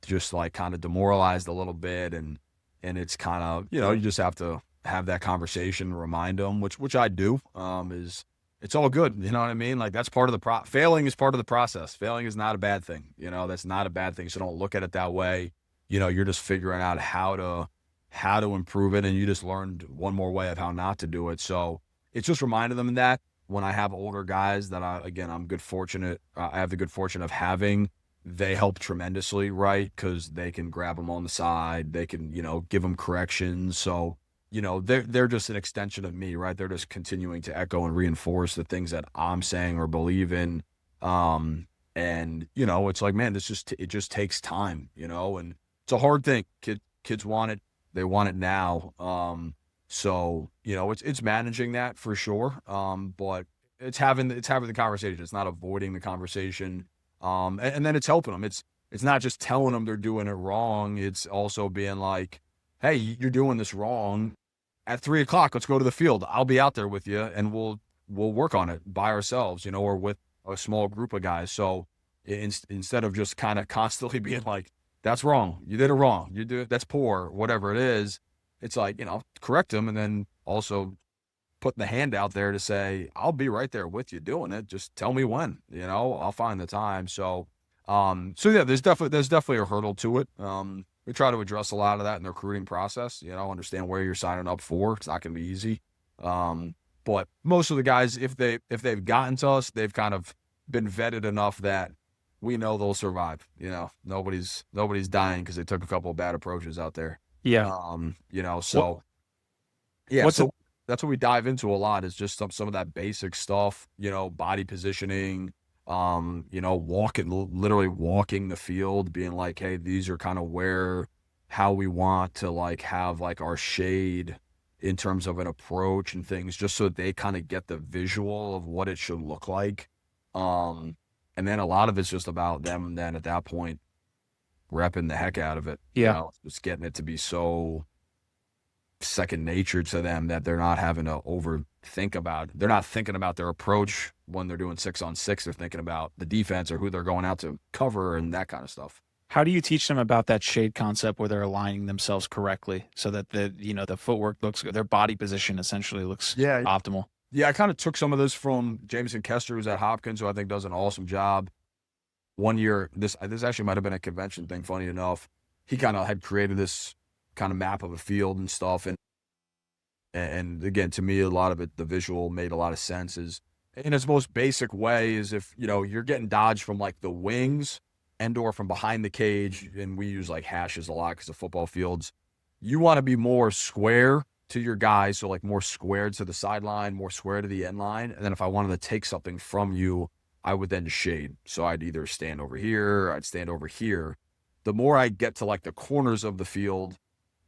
just like kind of demoralized a little bit, and and it's kind of, you just have to have that conversation, remind them, which I do, is it's all good. You know what I mean? Like, that's part of the failing is part of the process. Failing is not a bad thing. That's not a bad thing. So don't look at it that way. You're just figuring out how to improve it. And you just learned one more way of how not to do it. So it's just reminding them that when I have older guys that I have the good fortune of having, they help tremendously, right? Because they can grab them on the side. They can, give them corrections. So, they're just an extension of me, right? They're just continuing to echo and reinforce the things that I'm saying or believe in. And, it's like, man, it just takes time, and it's a hard thing. Kids want it. They want it now. So, it's managing that for sure. But it's having the conversation. It's not avoiding the conversation. And then it's helping them. It's not just telling them they're doing it wrong. It's also being like, hey, you're doing this wrong. At 3:00, let's go to the field. I'll be out there with you, and we'll work on it by ourselves, or with a small group of guys. So instead of just kind of constantly being like, that's wrong, you did it wrong, that's poor, whatever it is, it's like, correct them, and then also putting the hand out there to say, I'll be right there with you doing it. Just tell me when, I'll find the time. So, yeah, there's definitely a hurdle to it. We try to address a lot of that in the recruiting process, understand where you're signing up for. It's not going to be easy. But most of the guys, if they've gotten to us, they've kind of been vetted enough that we know they'll survive. Nobody's dying because they took a couple of bad approaches out there. Yeah. So yeah, that's what we dive into a lot, is just some of that basic stuff, body positioning, literally walking the field, being like, hey, these are kind of how we want to like have like our shade in terms of an approach and things, just so they kind of get the visual of what it should look like. And then a lot of it's just about them then at that point repping the heck out of it. Yeah. Just getting it to be so second nature to them that they're not having to overthink about it. They're not thinking about their approach when they're doing 6-on-6. They're thinking about the defense or who they're going out to cover and that kind of stuff. How do you teach them about that shade concept where they're aligning themselves correctly so that the footwork looks good, their body position essentially looks optimal? Yeah, I kind of took some of this from Jameson Kester, who's at Hopkins, who I think does an awesome job. One year, this actually might have been a convention thing, funny enough. He kind of had created this kind of map of a field and stuff. And again, to me, a lot of it, the visual made a lot of sense. Is in its most basic way is if, you're getting dodged from like the wings and or from behind the cage, and we use like hashes a lot because of football fields, you want to be more square to your guys. So like more square to the sideline, more square to the end line. And then if I wanted to take something from you, I would then shade. So I'd either stand over here, I'd stand over here. The more I get to like the corners of the field,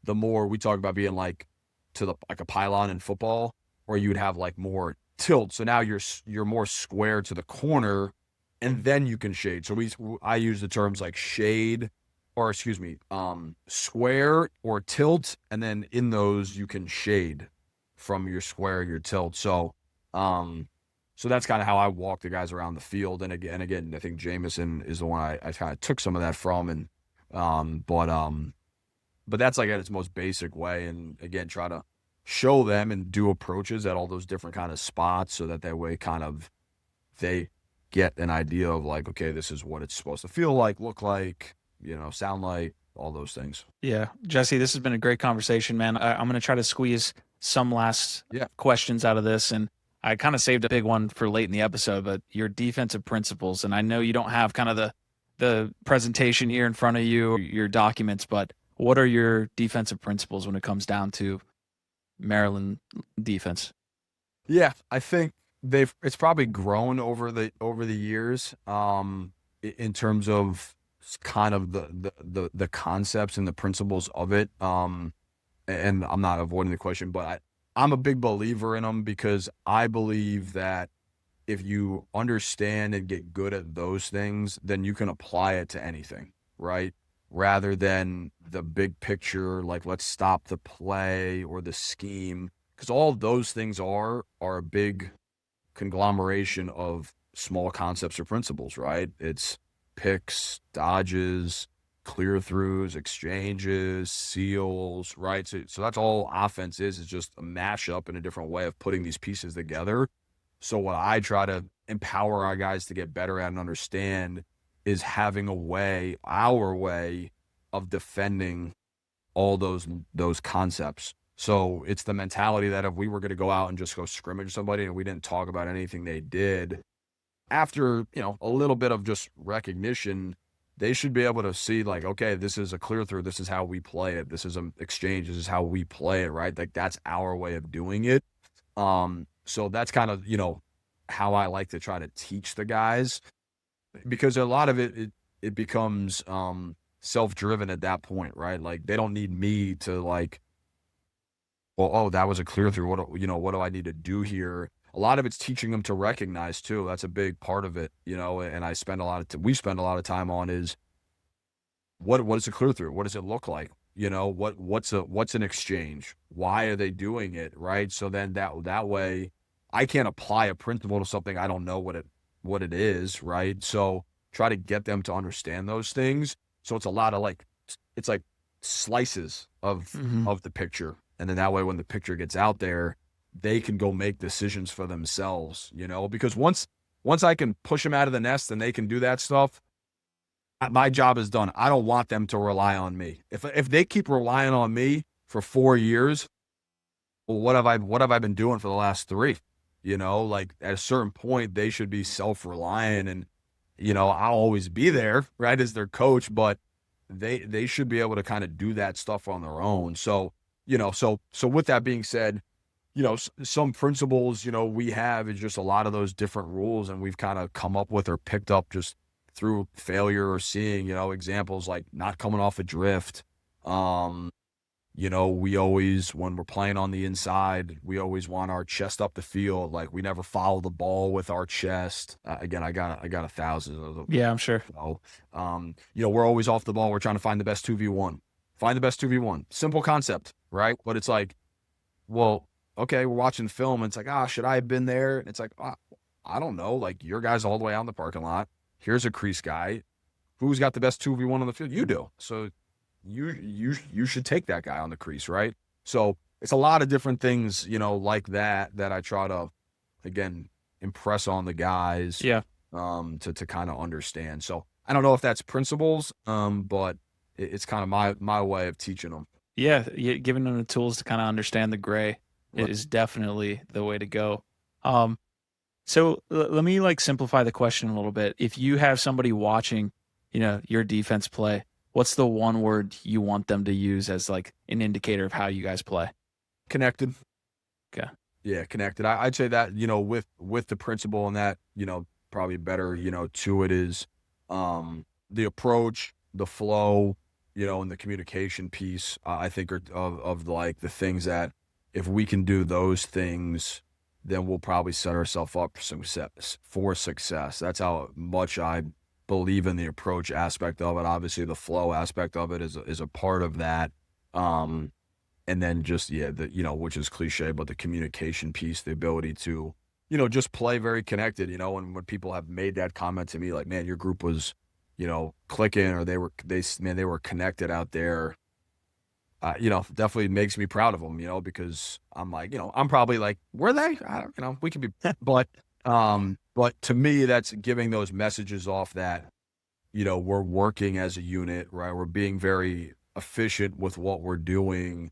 the more we talk about being like to like a pylon in football, where you would have like more tilt. So now you're more square to the corner, and then you can shade. So I use the terms like shade, or square or tilt, and then in those you can shade from your square, your tilt. So that's kind of how I walk the guys around the field. And again, I think Jameson is the one I kind of took some of that from, and but that's like at its most basic way. And again, try to show them and do approaches at all those different kind of spots, so that way kind of they get an idea of like, okay, this is what it's supposed to feel like, look like, sound like, all those things. Yeah. Jesse, this has been a great conversation, man. I'm going to try to squeeze some last questions out of this. And I kind of saved a big one for late in the episode, but your defensive principles. And I know you don't have kind of the presentation here in front of you, your documents, but what are your defensive principles when it comes down to Maryland defense? Yeah, I think it's probably grown over the years in terms of kind of the concepts and the principles of it. And I'm not avoiding the question, but I'm a big believer in them, because I believe that if you understand and get good at those things, then you can apply it to anything, right? Rather than the big picture, like let's stop the play or the scheme, because all of those things are a big conglomeration of small concepts or principles, right? It's picks, dodges, clear throughs, exchanges, seals, right? So that's all offense is just a mashup in a different way of putting these pieces together. So what I try to empower our guys to get better at and understand is having a way, our way of defending all those concepts. So it's the mentality that if we were going to go out and just go scrimmage somebody and we didn't talk about anything they did, after, a little bit of just recognition, they should be able to see like, okay, this is a clear through. This is how we play it. This is an exchange. This is how we play it, right? Like that's our way of doing it. So that's kind of, how I like to try to teach the guys, because a lot of it becomes self-driven at that point, right? Like they don't need me to like, well, oh, that was a clear through. What do I need to do here? A lot of it's teaching them to recognize too. That's a big part of it, and we spend a lot of time on is what is a clear through? What does it look like? What's an exchange? Why are they doing it? Right. So then that way I can't apply a principle to something I don't know what it is. Right. So try to get them to understand those things. So it's a lot of it's like slices of the picture. And then that way, when the picture gets out there, they can go make decisions for themselves, because once I can push them out of the nest and they can do that stuff, my job is done. I don't want them to rely on me. If they keep relying on me for 4 years, well, what have I been doing for the last 3? Like at a certain point, they should be self-reliant, and, I'll always be there, right, as their coach, but they should be able to kind of do that stuff on their own. So, so with that being said, some principles, we have is just a lot of those different rules, and we've kind of come up with or picked up just through failure or seeing, examples like not coming off a drift. We always, when we're playing on the inside, we always want our chest up the field. Like we never follow the ball with our chest. Again, I got 1,000 of them. Yeah, I'm sure. So, we're always off the ball. We're trying to find the best 2v1. Find the best 2v1. Simple concept, right? But it's like, well, okay, we're watching film and it's like, should I have been there? And it's like, I don't know. Like your guy's all the way out in the parking lot. Here's a crease guy. Who's got the best 2v1 on the field? You do. So you should take that guy on the crease, right? So it's a lot of different things, like that I try to, again, impress on the guys. Yeah. To kind of understand. So I don't know if that's principles, but it's kind of my way of teaching them. Yeah, giving them the tools to kind of understand the gray is definitely the way to go. So let me simplify the question a little bit. If you have somebody watching, your defense play, what's the one word you want them to use as an indicator of how you guys play? Connected. Okay. Yeah, connected. I'd say that, with the principle and that, probably better, to it is the approach, the flow, and the communication piece, I think are of the things that if we can do those things, then we'll probably set ourselves up for success. That's how much I believe in the approach aspect of it. Obviously, the flow aspect of it is a part of that. And then just, which is cliche, but the communication piece, the ability to, just play very connected, and when people have made that comment to me, like, man, your group was, clicking, or they were connected out there. Definitely makes me proud of them, because I'm like, I'm probably like, were they? I don't, we could be, but to me, that's giving those messages off that, we're working as a unit, right? We're being very efficient with what we're doing,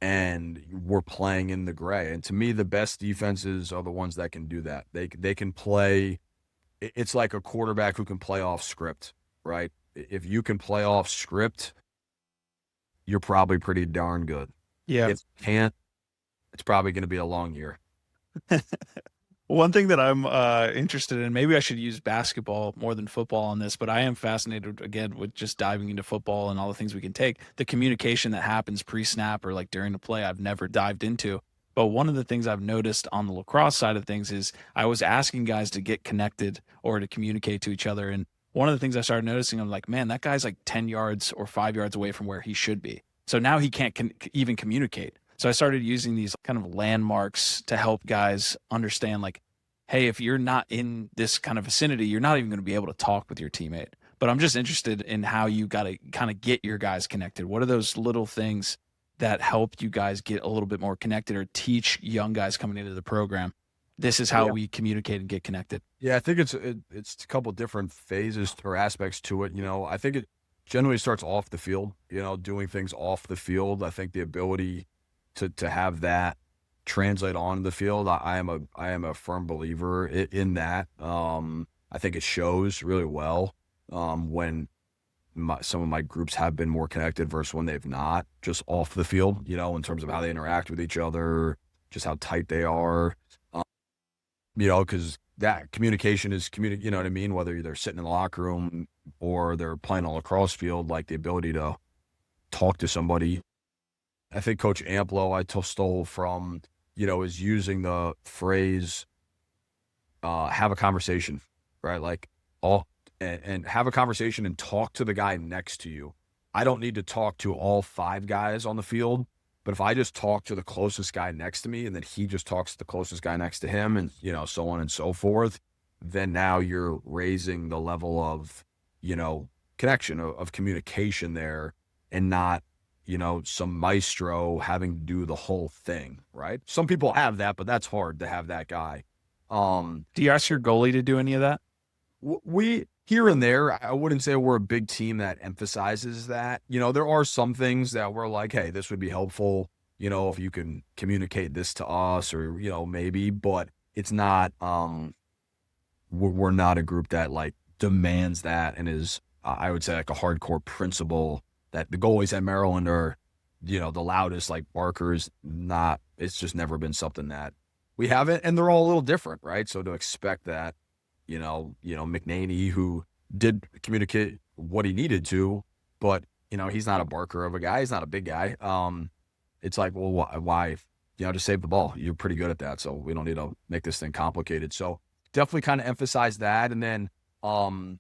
and we're playing in the gray. And to me, the best defenses are the ones that can do that. They can play. It's like a quarterback who can play off script, right? If you can play off script, you're probably pretty darn good. Yeah. If you can't, it's probably going to be a long year. One thing that I'm interested in, maybe I should use basketball more than football on this, but I am fascinated, again, with just diving into football and all the things we can take. The communication that happens pre-snap or during the play, I've never dived into. But one of the things I've noticed on the lacrosse side of things is I was asking guys to get connected or to communicate to each other. And one of the things I started noticing, I'm like, man, that guy's 10 yards or 5 yards away from where he should be. So now he can't even communicate. So I started using these kind of landmarks to help guys understand, hey, if you're not in this kind of vicinity, you're not even going to be able to talk with your teammate. but I'm just interested in how you got to kind of get your guys connected. What are those little things that help you guys get a little bit more connected, or teach young guys coming into the program, this is how we communicate and get connected? Yeah, I think it's a couple different phases or aspects to it. I think it generally starts off the field, doing things off the field. I think the ability to have that translate on the field, I am a firm believer in that. I think it shows really well when some of my groups have been more connected versus when they've not, just off the field, in terms of how they interact with each other, just how tight they are, because that communication is you know what I mean? Whether they're sitting in the locker room or they're playing on a lacrosse field, like the ability to talk to somebody. I think Coach Amplo, I stole from, is using the phrase, have a conversation, right? Like and have a conversation and talk to the guy next to you. I don't need to talk to all 5 guys on the field, but if I just talk to the closest guy next to me and then he just talks to the closest guy next to him and, so on and so forth, then now you're raising the level of, connection, of communication there, and not, some maestro having to do the whole thing, right? Some people have that, but that's hard to have that guy. Do you ask your goalie to do any of that? We here and there, I wouldn't say we're a big team that emphasizes that. There are some things that we're like, hey, this would be helpful, if you can communicate this to us, or, maybe, but it's not, we're not a group that like demands that and is, I would say, like a hardcore principle that the goalies at Maryland are, the loudest, like barkers. Not, it's just never been something that we haven't, and they're all a little different, right? So to expect that, McNaney, who did communicate what he needed to, but, he's not a barker of a guy. He's not a big guy. It's like, well, why, just save the ball. You're pretty good at that. So we don't need to make this thing complicated. So definitely kind of emphasize that. And then, and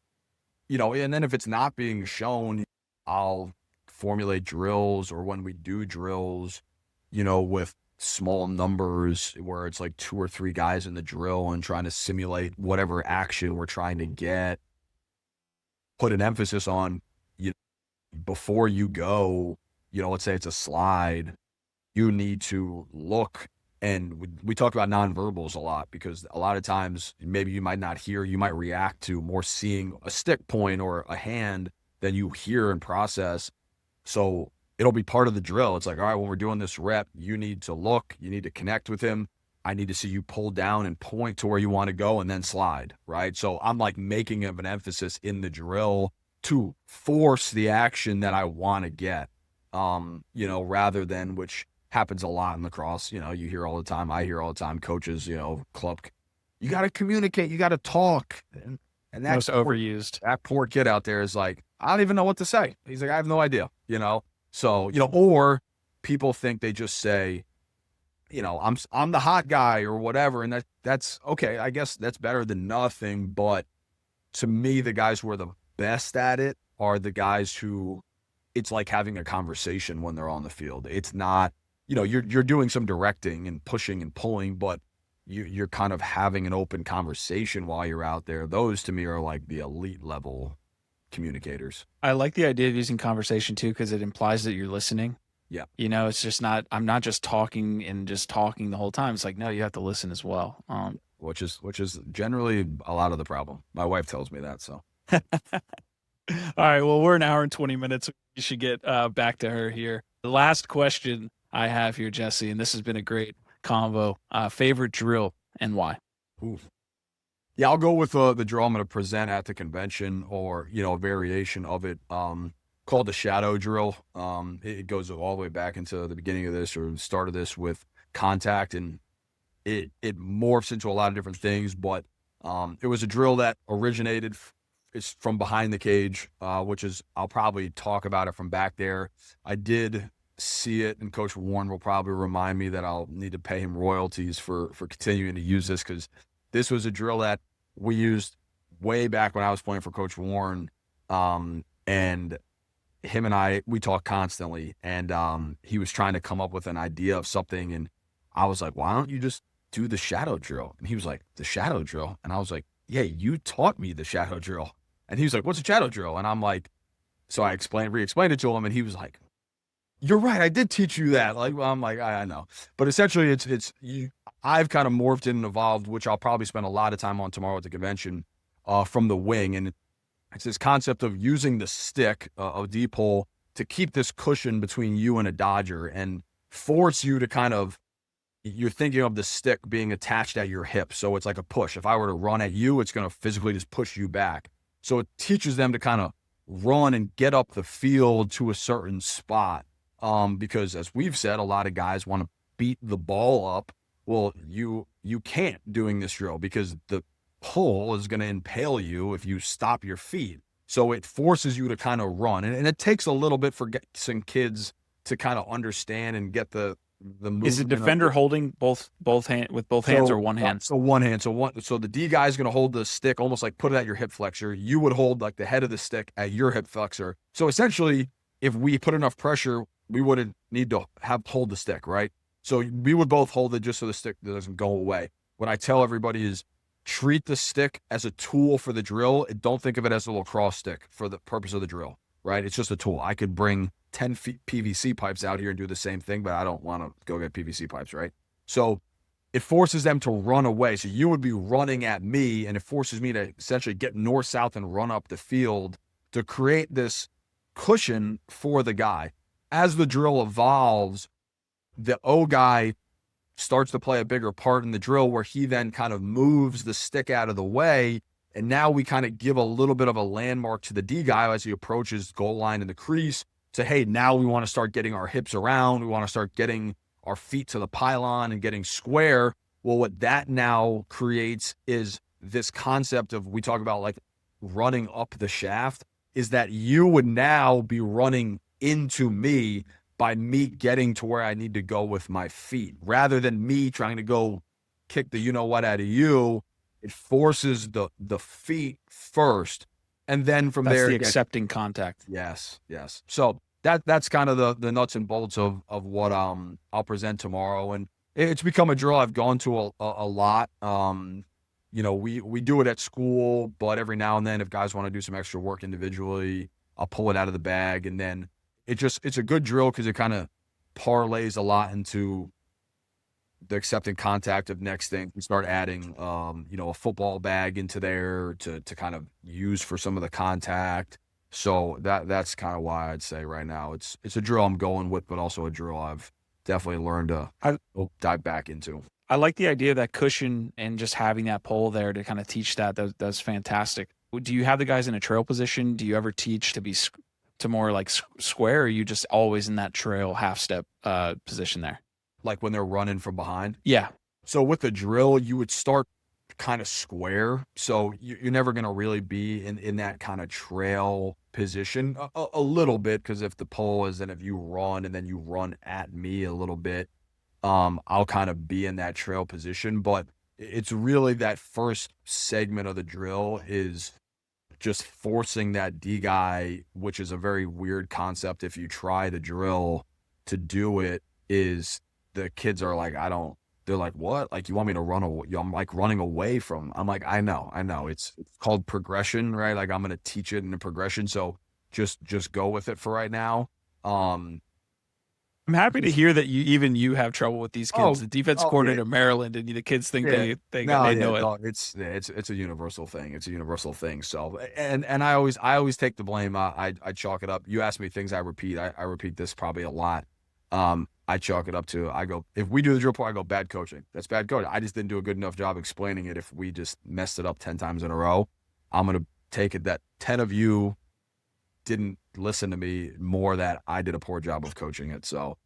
then if it's not being shown, I'll formulate drills, or when we do drills, with small numbers where it's like 2 or 3 guys in the drill and trying to simulate whatever action we're trying to get, put an emphasis on, before you go, let's say it's a slide, you need to look. And we talked about nonverbals a lot, because a lot of times maybe you might not hear, you might react to more seeing a stick point or a hand than you hear and process. So it'll be part of the drill. It's like, all right, when we're doing this rep, you need to look, you need to connect with him. I need to see you pull down and point to where you want to go and then slide, right? So I'm like making an emphasis in the drill to force the action that I want to get, rather than, which happens a lot in lacrosse. You hear all the time, I hear all the time, coaches, club, you got to communicate, you got to talk. And that's overused. That poor kid out there is like, I don't even know what to say. He's like, I have no idea, So, or people think they just say, I'm the hot guy or whatever. And that's okay. I guess that's better than nothing. But to me, the guys who are the best at it are the guys who it's like having a conversation when they're on the field. It's not, you're doing some directing and pushing and pulling, but you're kind of having an open conversation while you're out there. Those to me are like the elite level communicators. I like the idea of using conversation too, because it implies that you're listening. Yeah. It's just not, I'm not just talking the whole time. It's like, no, you have to listen as well. Which is generally a lot of the problem. My wife tells me that, so. All right. Well, we're an hour and 20 minutes. You should get back to her here. The last question I have here, Jesse, and this has been a great combo. Favorite drill and why? Ooh. Yeah, I'll go with the drill I'm going to present at the convention, or, a variation of it, called the shadow drill. It goes all the way back into the beginning of this, or the start of this, with contact, and it morphs into a lot of different things. But it was a drill that originated it's from behind the cage, which is, I'll probably talk about it from back there. I did see it, and Coach Warren will probably remind me that I'll need to pay him royalties for continuing to use this, because this was a drill that we used way back when I was playing for Coach Warren. And him and I, we talk constantly, and he was trying to come up with an idea of something, and I was like, why don't you just do the shadow drill? And he was like, the shadow drill? And I was like, yeah, you taught me the shadow drill. And he was like, what's a shadow drill? And I'm like, so I re-explained it to him, and he was like, you're right, I did teach you that. Like, well, I'm like, I know. But essentially, I've kind of morphed and evolved, which I'll probably spend a lot of time on tomorrow at the convention, from the wing. And it's this concept of using the stick, a D-pole, to keep this cushion between you and a dodger and force you to kind of, you're thinking of the stick being attached at your hip. So it's like a push. If I were to run at you, it's going to physically just push you back. So it teaches them to kind of run and get up the field to a certain spot. Because as we've said, a lot of guys want to beat the ball up. Well, you can't doing this drill because the pull is going to impale you if you stop your feet. So it forces you to kind of run. And it takes a little bit for some kids to kind of understand and get the movement. Is the defender holding both hands or one hand? So one hand. So the D guy is going to hold the stick, almost like put it at your hip flexor. You would hold like the head of the stick at your hip flexor. So essentially, if we put enough pressure, we wouldn't need to hold the stick, right? So we would both hold it just so the stick doesn't go away. What I tell everybody is treat the stick as a tool for the drill. Don't think of it as a lacrosse stick for the purpose of the drill, right? It's just a tool. I could bring 10 PVC pipes out here and do the same thing, but I don't want to go get PVC pipes, right? So it forces them to run away. So you would be running at me, and it forces me to essentially get north-south and run up the field to create this cushion for the guy. As the drill evolves, the O guy starts to play a bigger part in the drill where he then kind of moves the stick out of the way. And now we kind of give a little bit of a landmark to the D guy as he approaches goal line in the crease to, hey, now we want to start getting our hips around. We want to start getting our feet to the pylon and getting square. Well, what that now creates is this concept of, we talk about like running up the shaft, is that you would now be running into me by me getting to where I need to go with my feet, rather than me trying to go kick the you-know-what out of you. It forces the feet first, and then from there, the accepting contact. Yes. So that's kind of the nuts and bolts of what I'll present tomorrow, and it's become a drill I've gone to a lot. We do it at school, but every now and then, if guys want to do some extra work individually, I'll pull it out of the bag, and then it's a good drill because it kind of parlays a lot into the accepting contact of next thing. We start adding, a football bag into there to kind of use for some of the contact. So that's kind of why I'd say right now it's a drill I'm going with, but also a drill I've definitely learned to dive back into. I like the idea of that cushion and just having that pole there to kind of teach that. That's fantastic. Do you have the guys in a trail position? Do you ever teach to be to more like square, or are you just always in that trail half step position there? Like when they're running from behind? Yeah. So with the drill, you would start kind of square. So you're never going to really be in that kind of trail position a little bit, because if the pole is, and if you run and then you run at me a little bit, I'll kind of be in that trail position. But it's really that first segment of the drill is just forcing that D guy, which is a very weird concept. If you try the drill to do it, is the kids are like, they're like, what? Like, you want me to run away? I'm like running away from, I'm like, I know. It's called progression, right? Like, I'm going to teach it in a progression. So just go with it for right now. I'm happy to hear that you have trouble with these kids. The defense coordinator of Maryland, and the kids think they know it. No, it's a universal thing. It's a universal thing. So, and I always take the blame. I chalk it up. You ask me things I repeat. I repeat this probably a lot. I chalk it up to, I go, if we do the drill part, I go, bad coaching. That's bad coaching. I just didn't do a good enough job explaining it. If we just messed it up 10 times in a row, I'm going to take it that 10 of you didn't listen to me more, that I did a poor job of coaching it. So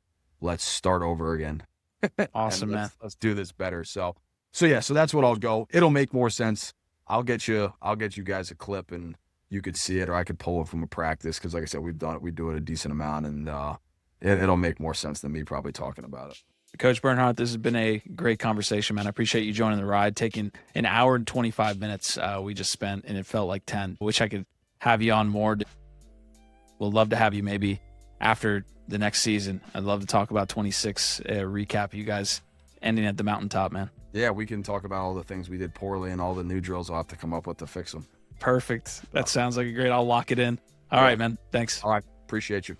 let's start over again. Awesome, man. Let's do this better. So that's what I'll go. It'll make more sense. I'll get you guys a clip and you could see it, or I could pull it from a practice. Cause like I said, we do it a decent amount, and, it'll make more sense than me probably talking about it. Coach Bernhardt, this has been a great conversation, man. I appreciate you joining the ride, taking an hour and 25 minutes we just spent, and it felt like 10. Wish I could have you on more. We'll love to have you maybe after the next season. I'd love to talk about 26, recap you guys ending at the mountaintop, man. Yeah, we can talk about all the things we did poorly and all the new drills I'll have to come up with to fix them. Perfect. That sounds like a great. I'll lock it in. All right, man. Thanks. All right. Appreciate you.